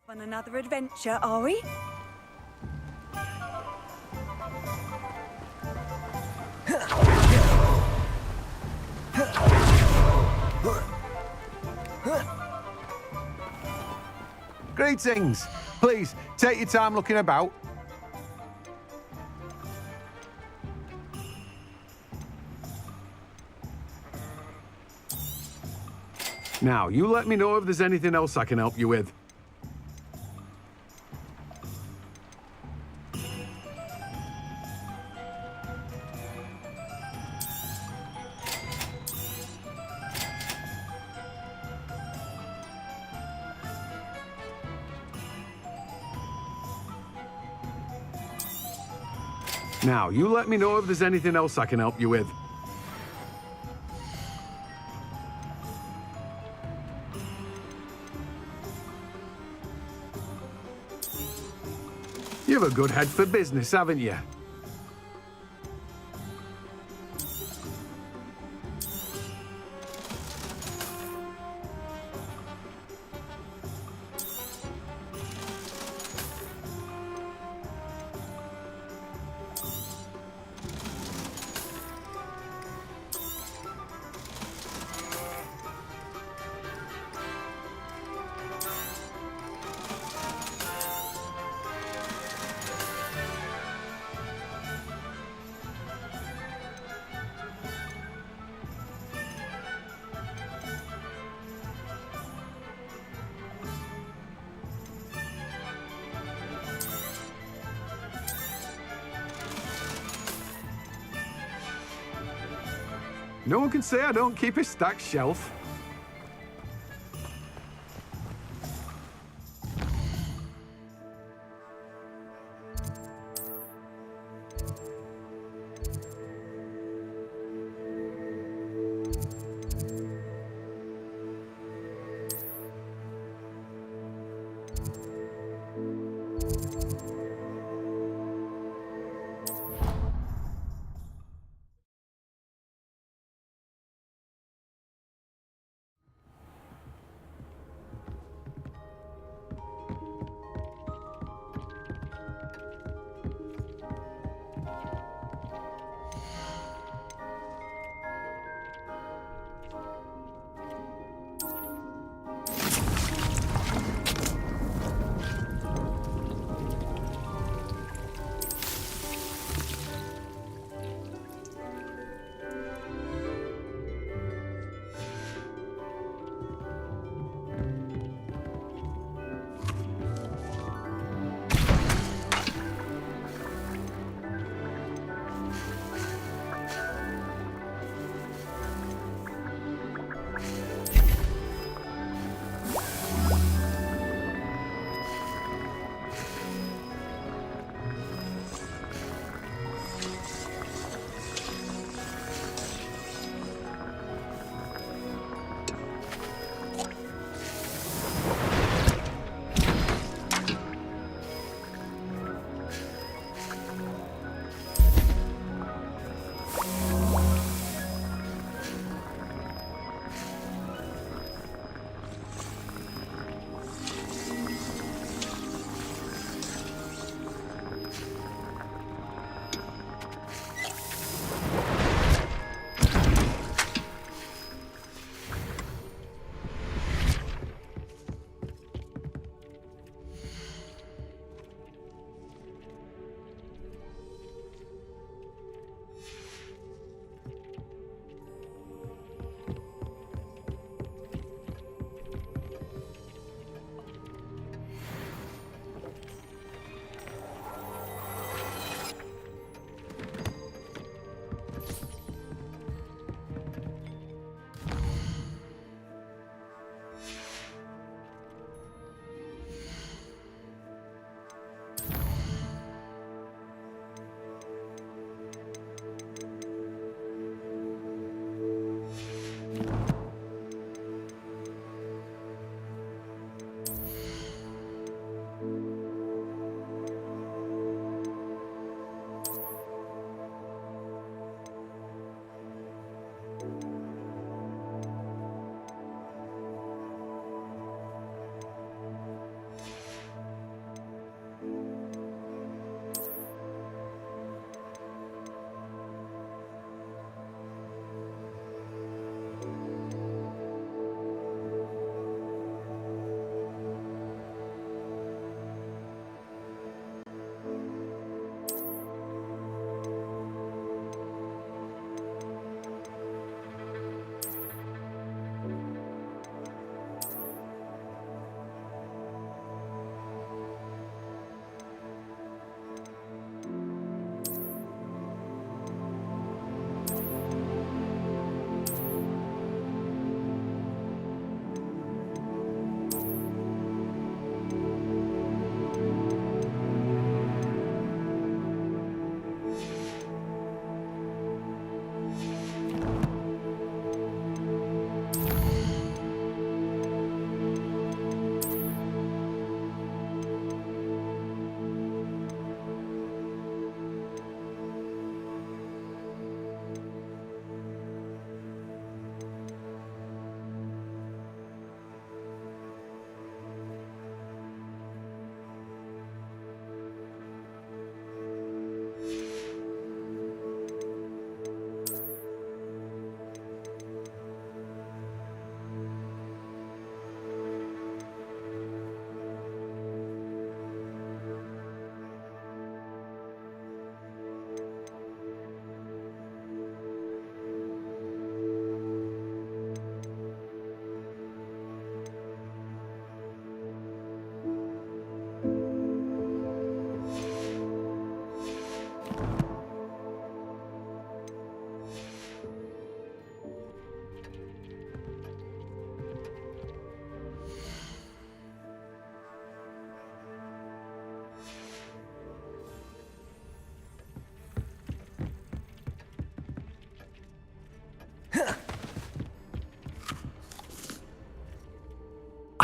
S1: On another adventure, are we?
S9: Greetings. Please, take your time looking about. Now, you let me know if there's anything else I can help you with.
S23: Now, you let me know if there's anything else I can help you with. You've a good head for business, haven't you? No one can say I don't keep a stacked shelf.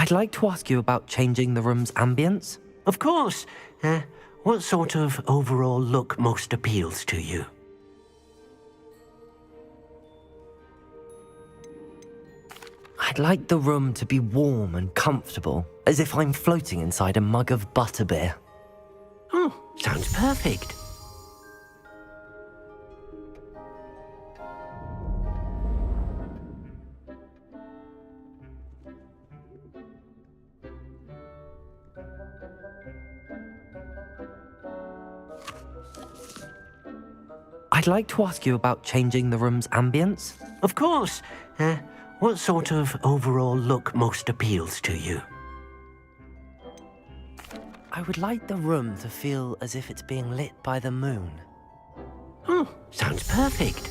S2: I'd like to ask you about changing the room's ambience.
S4: Of course. What sort of overall look most appeals to you?
S2: I'd like the room to be warm and comfortable, as if I'm floating inside a mug of butterbeer.
S4: Oh, sounds perfect.
S2: I'd like to ask you about changing the room's ambience.
S4: Of course. What sort of overall look most appeals to you?
S2: I would like the room to feel as if it's being lit by the moon.
S4: Oh, sounds perfect.